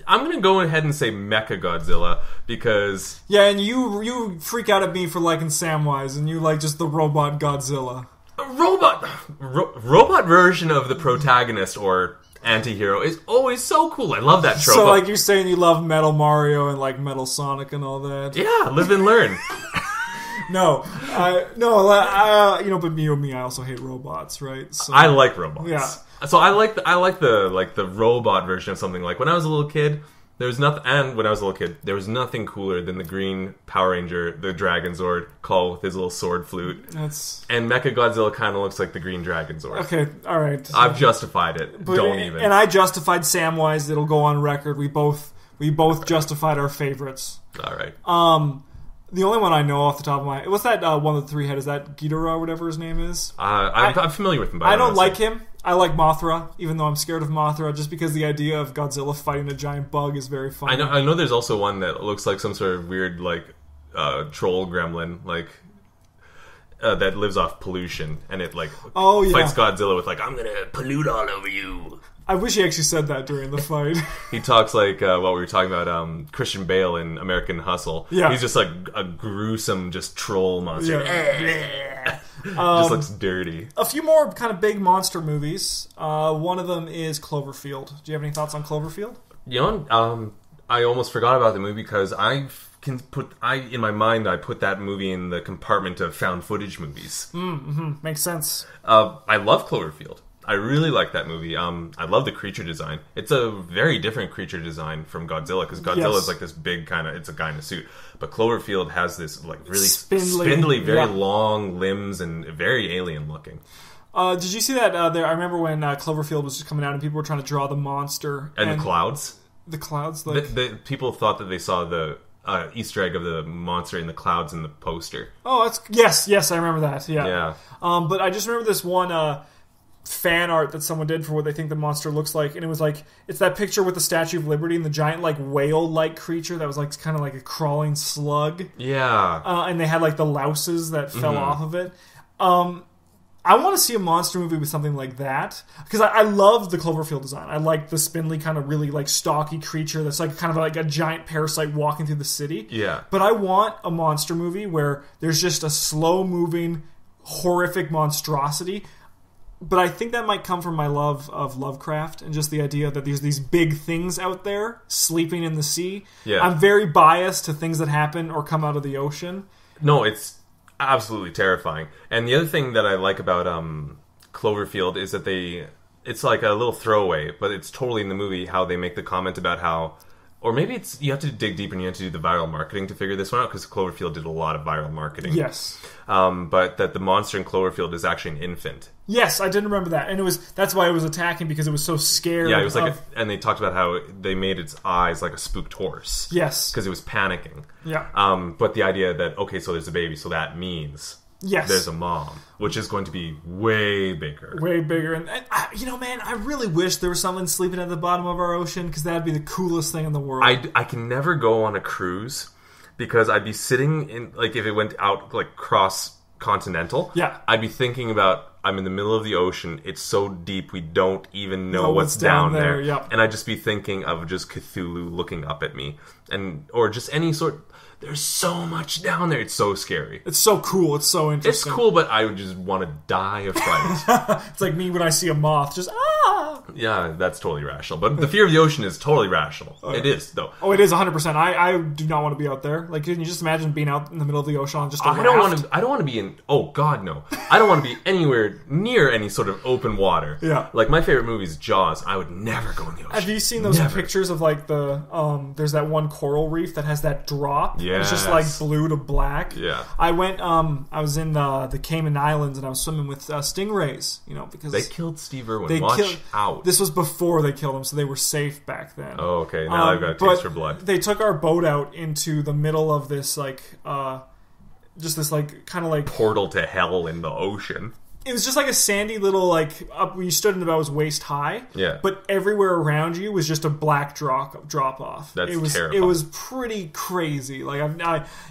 I'm gonna go ahead and say Mecha Godzilla because and you freak out at me for liking Samwise, and you like just the robot Godzilla. A robot version of the protagonist or anti-hero is always so cool. I love that trope. So like you're saying you love Metal Mario and like Metal Sonic and all that. Yeah, live and learn. But me, I also hate robots, right? So, I like robots. Yeah. So I like the robot version of something. Like when I was a little kid, there was nothing cooler than the green Power Ranger, the Dragon Zord, Call with his little sword flute. And Mecha Godzilla kind of looks like the green Dragon Zord. Okay, all right. I've justified it. Don't even. And I justified Samwise. It'll go on record. We both justified our favorites. All right. The only one I know off the top of my... What's that one with the three head? Is that Ghidorah or whatever his name is? I'm familiar with him. But I don't like him. I like Mothra, even though I'm scared of Mothra, just because the idea of Godzilla fighting a giant bug is very fun. I know there's also one that looks like some sort of weird, like, troll gremlin, like... that lives off pollution, and it, like, fights Godzilla with, like, I'm gonna pollute all over you. I wish he actually said that during the fight. He talks like what we were talking about Christian Bale in American Hustle. Yeah. He's just like a gruesome just troll monster. Yeah. Just looks dirty. A few more kind of big monster movies. One of them is Cloverfield. Do you have any thoughts on Cloverfield? I almost forgot about the movie because in my mind I put that movie in the compartment of found footage movies. Makes sense. I love Cloverfield. I really like that movie. I love the creature design. It's a very different creature design from Godzilla because Godzilla is like this big kind of, it's a guy in a suit. But Cloverfield has this like really spindly very long limbs and very alien looking. Did you see that? I remember when Cloverfield was just coming out and people were trying to draw the monster. And the clouds. The clouds? Like... The people thought that they saw the Easter egg of the monster in the clouds in the poster. Oh, that's... Yes, I remember that. Yeah. But I just remember this one... fan art that someone did for what they think the monster looks like, and it was like it's that picture with the Statue of Liberty and the giant like whale-like creature that was like kind of like a crawling slug. Yeah. And they had like the louses that fell off of it. I want to see a monster movie with something like that, because I love the Cloverfield design. I like the spindly kind of really like stocky creature that's like kind of like a giant parasite walking through the city. Yeah. But I want a monster movie where there's just a slow moving, horrific monstrosity. But I think that might come from my love of Lovecraft and just the idea that there's these big things out there sleeping in the sea. Yeah. I'm very biased to things that happen or come out of the ocean. No, it's absolutely terrifying. And the other thing that I like about Cloverfield is that it's like a little throwaway, but it's totally in the movie how they make the comment about how, or maybe it's you have to dig deeper and you have to do the viral marketing to figure this one out, because Cloverfield did a lot of viral marketing. Yes. But that the monster in Cloverfield is actually an infant. Yes, I did remember that. And that's why it was attacking, because it was so scared. Yeah, it was like and they talked about how they made its eyes like a spooked horse. Yes. Because it was panicking. Yeah. But the idea that, okay, so there's a baby, so that means there's a mom, which is going to be way bigger. Way bigger. And man, I really wish there was someone sleeping at the bottom of our ocean, because that'd be the coolest thing in the world. I can never go on a cruise, because I'd be sitting in, like, if it went out, like, cross-continental, I'd be thinking about, I'm in the middle of the ocean, it's so deep we don't even know what's down there. Yep. And I'd just be thinking of just Cthulhu looking up at me, or just any sort. There's so much down there. It's so scary. It's so cool. It's so interesting. It's cool, but I would just want to die of fright. It's like me when I see a moth. Just, Yeah, that's totally rational. But the fear of the ocean is totally rational. It is, though. Oh, it is 100%. I do not want to be out there. Like, can you just imagine being out in the middle of the ocean on just a raft? I don't want to be in... Oh, God, no. I don't want to be anywhere near any sort of open water. Yeah. Like, my favorite movie is Jaws. I would never go in the ocean. Have you seen those pictures of, like, there's that one coral reef that has that drop? Yeah. It's just, like, blue to black. Yeah. I went, I was in the Cayman Islands, and I was swimming with stingrays, because... They killed Steve Irwin. Watch out. This was before they killed him, so they were safe back then. Oh, okay. Now I've got a taste for blood. They took our boat out into the middle of this, like, just this, like, kind of like... portal to hell in the ocean. It was just like a sandy little, like, up where you stood and about was waist high. Yeah. But everywhere around you was just a black drop off. That's terrifying. It was pretty crazy. Like,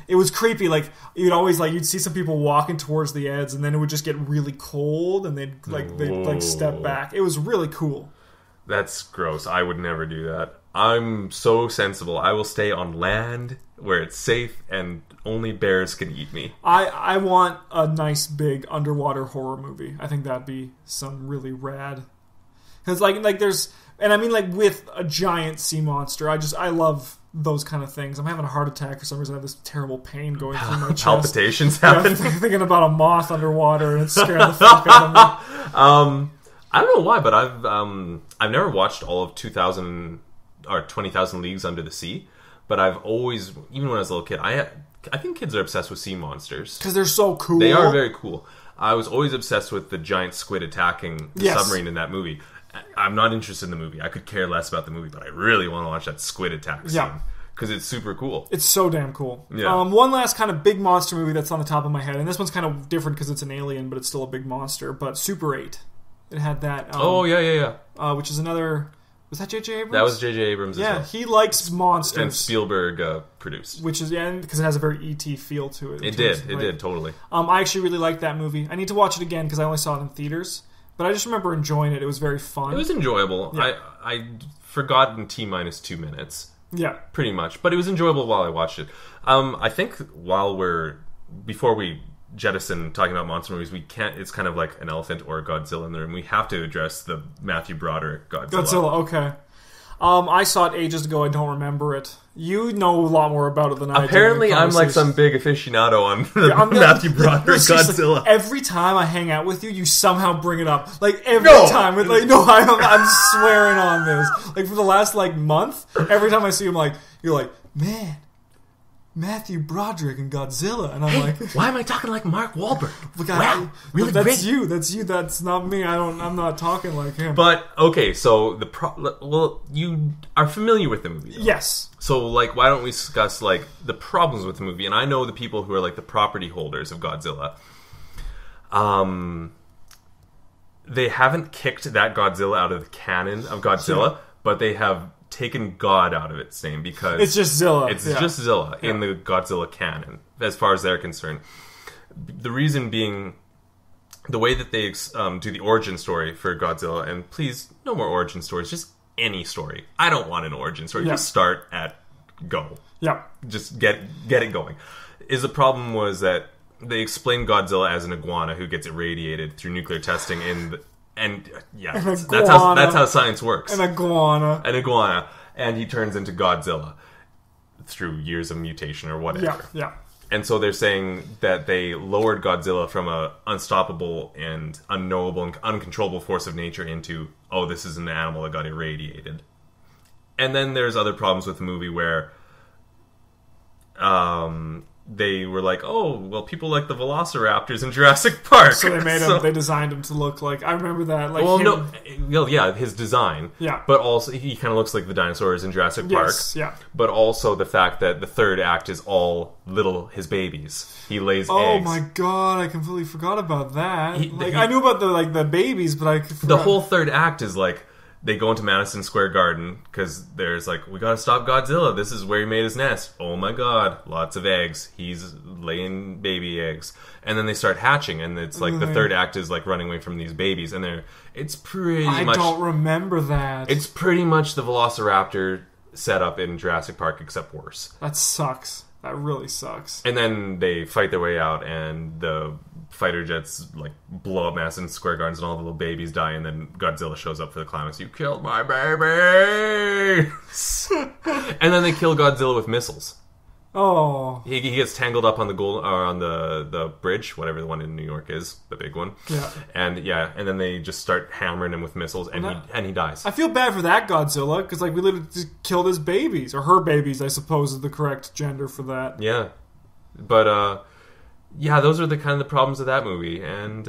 it was creepy. Like, you'd see some people walking towards the edge, and then it would just get really cold, and they'd step back. It was really cool. That's gross. I would never do that. I'm so sensible. I will stay on land where it's safe and only bears can eat me. I want a nice big underwater horror movie. I think that'd be some really rad. Because like there's, and I mean, like, with a giant sea monster, I love those kind of things. I'm having a heart attack for some reason. I have this terrible pain going through my chest. Palpitations happen. Thinking about a moth underwater, and it's scaring the fuck out of me. I don't know why, but I've never watched all of 2000 or 20,000 Leagues Under the Sea, but I've always, even when I was a little kid, I think kids are obsessed with sea monsters because they're so cool. They are very cool. I was always obsessed with the giant squid attacking the submarine in that movie. I'm not interested in the movie. I could care less about the movie, but I really want to watch that squid attack scene because it's super cool. It's so damn cool. Yeah. One last kind of big monster movie that's on the top of my head, and this one's kind of different because it's an alien, but it's still a big monster. But Super 8. It had that. Which is another. Was that J.J. Abrams? That was J.J. Abrams. Yeah, he likes monsters. And Spielberg produced. Which is because it has a very E.T. feel to it. It did totally. I actually really liked that movie. I need to watch it again because I only saw it in theaters. But I just remember enjoying it. It was very fun. It was enjoyable. Yeah. I forgot in T-2 minutes. Yeah, pretty much. But it was enjoyable while I watched it. I think before we jettison talking about monster movies, we can't. It's kind of like an elephant or a Godzilla in the room. We have to address the Matthew Broderick Godzilla. Okay. I saw it ages ago. I don't remember it. You know a lot more about it than I do. Apparently, I'm like some big aficionado on Matthew Broderick Godzilla. Every time I hang out with you, you somehow bring it up. Like every time. I'm swearing on this. Like for the last month, every time I see him, you're like, man, Matthew Broderick and Godzilla, and I'm like, why am I talking like Mark Wahlberg? Wow, really that's great. That's you. That's not me. I'm not talking like him. But okay, so you are familiar with the movie, though. Yes. So why don't we discuss the problems with the movie? And I know the people who are the property holders of Godzilla. They haven't kicked that Godzilla out of the canon of Godzilla, but they have taken God out of its name because it's just Zilla. It's just Zilla in the Godzilla canon, as far as they're concerned. The reason being the way that they do the origin story for Godzilla, and please, no more origin stories, just any story. I don't want an origin story. Yeah. Just start at go. Yeah. Just get it going. The problem was that they explained Godzilla as an iguana who gets irradiated through nuclear testing that's how science works. An iguana. And he turns into Godzilla through years of mutation or whatever. Yeah, yeah. And so they're saying that they lowered Godzilla from a unstoppable and unknowable and uncontrollable force of nature into, oh, this is an animal that got irradiated. And then there's other problems with the movie where they were like, oh, well, people like the velociraptors in Jurassic Park. So they made they designed him to look like, I remember that. Like his design. Yeah. But also, he kind of looks like the dinosaurs in Jurassic Park. Yes, yeah. But also the fact that the third act is all his babies. He lays eggs. Oh my god, I completely forgot about that. I knew about the babies, but I forgot. The whole third act is like, they go into Madison Square Garden because there's like, we gotta stop Godzilla. This is where he made his nest. Oh my god, lots of eggs. He's laying baby eggs. And then they start hatching, and it's like the third act is like running away from these babies. And it's pretty much... I don't remember that. It's pretty much the Velociraptor setup in Jurassic Park, except worse. That sucks. That really sucks. And then they fight their way out, and the fighter jets like blow up Madison Square Gardens, and all the little babies die. And then Godzilla shows up for the climax. You killed my babies! And then they kill Godzilla with missiles. Oh, he gets tangled up on the bridge, whatever the one in New York is, the big one. Yeah, and then they just start hammering him with missiles, and he dies. I feel bad for that Godzilla because we literally just killed his babies, or her babies, I suppose is the correct gender for that. Yeah, but those are the kind of the problems of that movie, and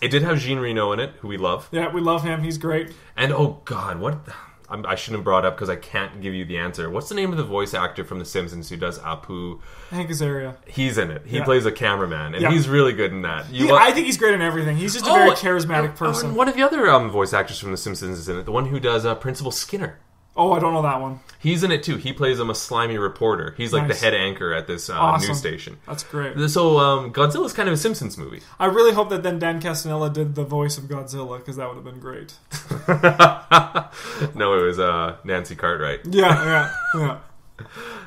it did have Jean Reno in it, who we love. Yeah, we love him. He's great. And oh god, what? I shouldn't have brought up because I can't give you the answer. What's the name of the voice actor from The Simpsons who does Apu? Hank Azaria. He's in it. He plays a cameraman, and he's really good in that. I think he's great in everything. He's just a very charismatic person. One of the other voice actors from The Simpsons is in it. The one who does Principal Skinner. Oh, I don't know that one. He's in it too. He plays a slimy reporter. He's like the head anchor at this news station. That's great. So Godzilla's kind of a Simpsons movie. I really hope that then Dan Castellaneta did the voice of Godzilla, because that would have been great. No, it was Nancy Cartwright. Yeah.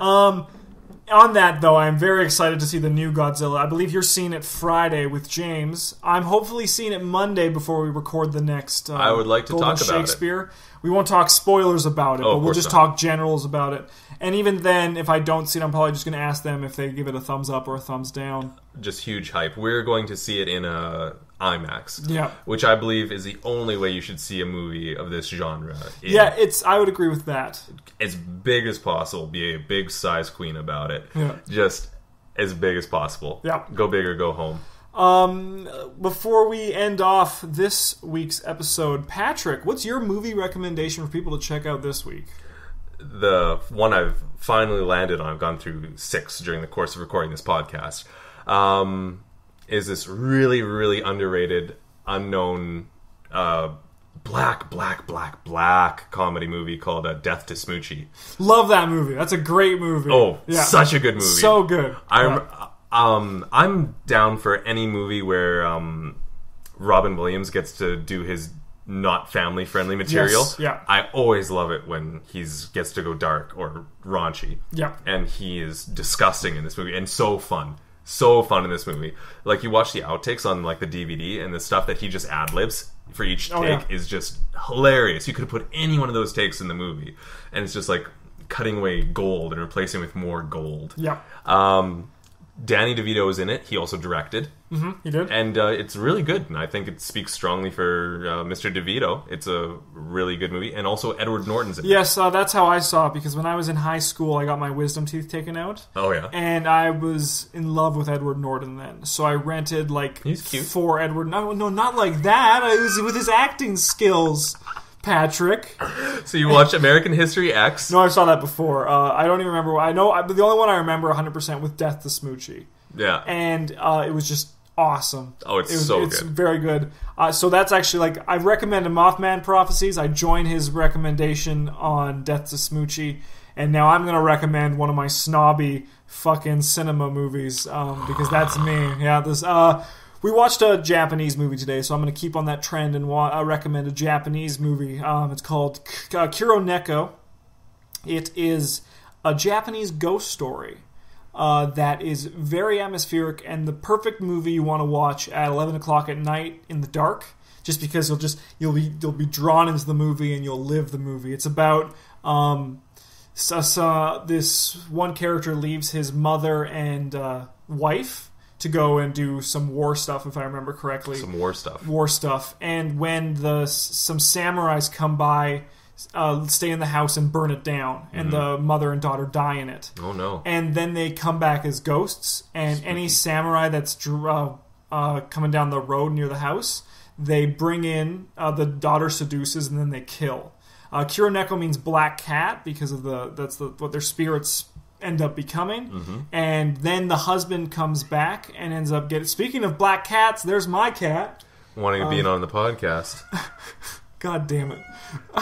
On that, though, I'm very excited to see the new Godzilla. I believe you're seeing it Friday with James. I'm hopefully seeing it Monday before we record the next I would like to Golden talk about Shakespeare. We won't talk spoilers about it, but we'll just talk generals about it. And even then, if I don't see it, I'm probably just going to ask them if they give it a thumbs up or a thumbs down. Just huge hype. We're going to see it in IMAX. Yeah. Which I believe is the only way you should see a movie of this genre. I would agree with that. As big as possible. Be a big size queen about it. Yeah. Just as big as possible. Yeah. Go big or go home. Before we end off this week's episode, Patrick, what's your movie recommendation for people to check out this week? The one I've finally landed on, I've gone through 6 during the course of recording this podcast, is this really, really underrated, unknown, black comedy movie called Death to Smoochie. Love that movie. That's a great movie. Oh, yeah. Such a good movie. So good. I'm down for any movie where Robin Williams gets to do his not family friendly material. Yes, yeah. I always love it when he gets to go dark or raunchy. Yeah. And he is disgusting in this movie and so fun. So fun in this movie. Like, you watch the outtakes on like the DVD, and the stuff that he just ad-libs for each take is just hilarious. You could have put any one of those takes in the movie, and it's just like cutting away gold and replacing with more gold. Yeah. Danny DeVito is in it. He also directed. Mm-hmm, he did. And it's really good. And I think it speaks strongly for Mr. DeVito. It's a really good movie. And also Edward Norton's in it. Yes, that's how I saw it. Because when I was in high school, I got my wisdom teeth taken out. Oh, yeah. And I was in love with Edward Norton then. So I rented like He's cute. 4 Edward... No, not like that. I was with his acting skills, Patrick. So you watched American History X? No, I saw that before. I don't even remember. I know the only one I remember 100% was Death to Smoochie. Yeah. And it was just awesome. Oh, it's so good. It's very good. So that's actually like, I recommended Mothman Prophecies. I joined his recommendation on Death to Smoochie. And now I'm going to recommend one of my snobby fucking cinema movies because that's me. Yeah, this... We watched a Japanese movie today, so I'm going to keep on that trend and recommend a Japanese movie. It's called Kuroneko. It is a Japanese ghost story that is very atmospheric and the perfect movie you want to watch at 11 o'clock at night in the dark, just because you'll be drawn into the movie and you'll live the movie. It's about this one character leaves his mother and wife to go and do some war stuff, if I remember correctly. Some war stuff. And when some samurais come by, stay in the house and burn it down, and the mother and daughter die in it. Oh no! And then they come back as ghosts, and any samurai that's coming down the road near the house, they bring in, the daughter seduces, and then they kill. Kuroneko means black cat because of what their spirits end up becoming. And then the husband comes back and ends up speaking of black cats, there's my cat wanting to be on the podcast. God damn it.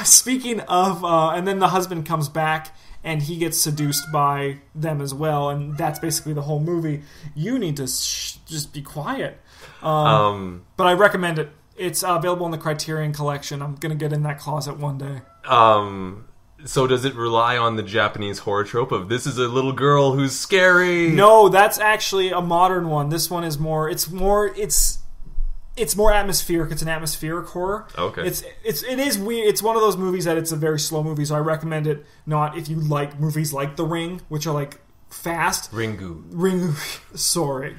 Speaking of and then the husband comes back and he gets seduced by them as well, and that's basically the whole movie. You need to just be quiet. But I recommend it. It's available in the Criterion Collection. I'm going to get in that closet one day. So does it rely on the Japanese horror trope of this is a little girl who's scary? No, that's actually a modern one. This one is more atmospheric. It's an atmospheric horror. Okay. It is weird. It's one of those movies that it's a very slow movie, so I recommend it not if you like movies like The Ring, which are like fast. Ringu. Sorry.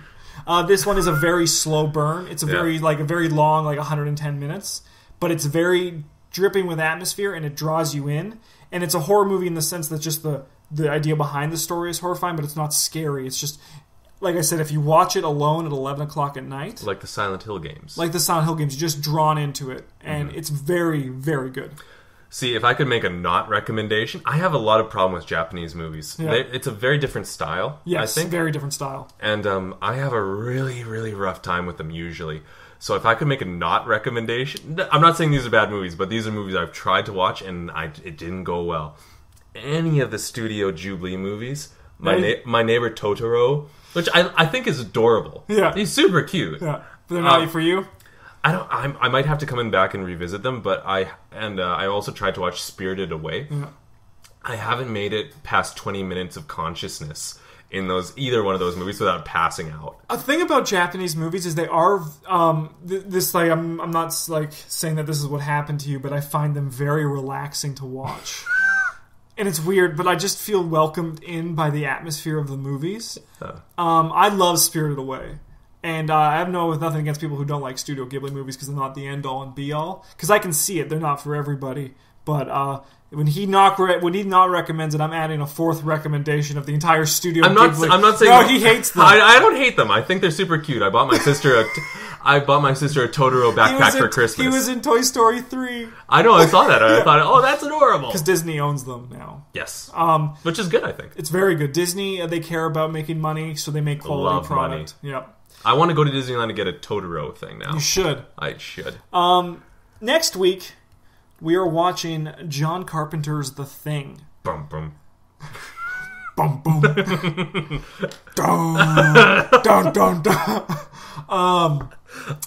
This one is a very slow burn. It's a very long, like 110 minutes, but it's very dripping with atmosphere and it draws you in. And it's a horror movie in the sense that just the idea behind the story is horrifying, but it's not scary. It's just, like I said, if you watch it alone at 11 o'clock at night, like the Silent Hill games, you're just drawn into it, and it's very, very good. See, if I could make a not recommendation, I have a lot of problem with Japanese movies. Yeah. It's a very different style. Yes, I think. Very different style. And I have a really, really rough time with them usually. So if I could make a not recommendation, I'm not saying these are bad movies, but these are movies I've tried to watch and it didn't go well. Any of the Studio Ghibli movies, My Neighbor Totoro, which I think is adorable. Yeah, he's super cute. Yeah, but they're not for you. I might have to come back and revisit them, but I also tried to watch Spirited Away. Yeah. I haven't made it past 20 minutes of consciousness in either one of those movies without passing out. A thing about Japanese movies is they are I'm not like saying that this is what happened to you, but I find them very relaxing to watch. And it's weird, but I just feel welcomed in by the atmosphere of the movies. I love Spirited Away. And I have nothing against people who don't like Studio Ghibli movies because they're not the end-all and be-all. Because I can see it. They're not for everybody. But when he not recommends it, I'm adding a fourth recommendation of the entire Studio Ghibli. I'm not saying... No, he hates them. I don't hate them. I think they're super cute. I bought my sister a Totoro backpack for Christmas. He was in Toy Story 3. I know, I saw that. I thought, oh, that's adorable. Because Disney owns them now. Yes. Which is good, I think. It's very good. Disney, they care about making money, so they make quality product. Money. Yep. I want to go to Disneyland and get a Totoro thing now. You should. I should. Next week, we are watching John Carpenter's The Thing. Bum, bum. Bum, bum. Dun, dun, dun, dun.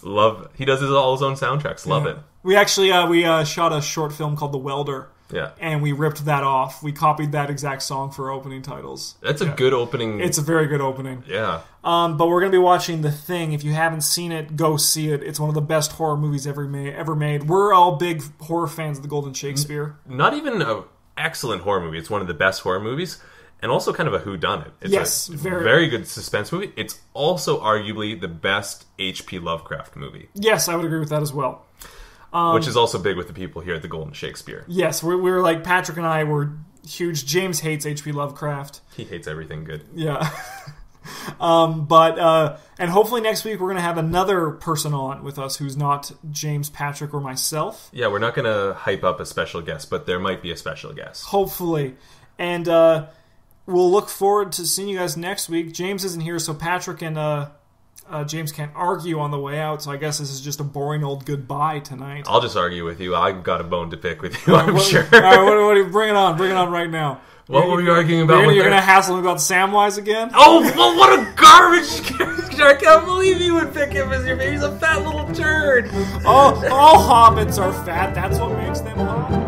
Love. He does all his own soundtracks. Love it. We actually shot a short film called The Welder. Yeah. And we ripped that off. We copied that exact song for opening titles. That's a good opening. It's a very good opening. Yeah. But we're going to be watching The Thing. If you haven't seen it, go see it. It's one of the best horror movies ever made. We're all big horror fans of the Golden Shakespeare. Not even an excellent horror movie. It's one of the best horror movies. And also kind of a whodunit. It's a very good suspense movie. It's also arguably the best H.P. Lovecraft movie. Yes, I would agree with that as well. Which is also big with the people here at the Golden Shakespeare. Yes, we're like, Patrick and I were huge. James hates H.P. Lovecraft. He hates everything good. Yeah. And hopefully next week we're going to have another person on with us who's not James, Patrick, or myself. Yeah, we're not going to hype up a special guest, but there might be a special guest. Hopefully. And we'll look forward to seeing you guys next week. James isn't here, so Patrick and James can't argue on the way out, so I guess this is just a boring old goodbye tonight. I'll just argue with you. I've got a bone to pick with you, I'm sure. All right, what bring it on. Bring it on right now. What were we arguing about? You're going to hassle me about Samwise again? Oh, well, what a garbage character. I can't believe you would pick him as your favorite. He's a fat little turd. All hobbits are fat. That's what makes them hot.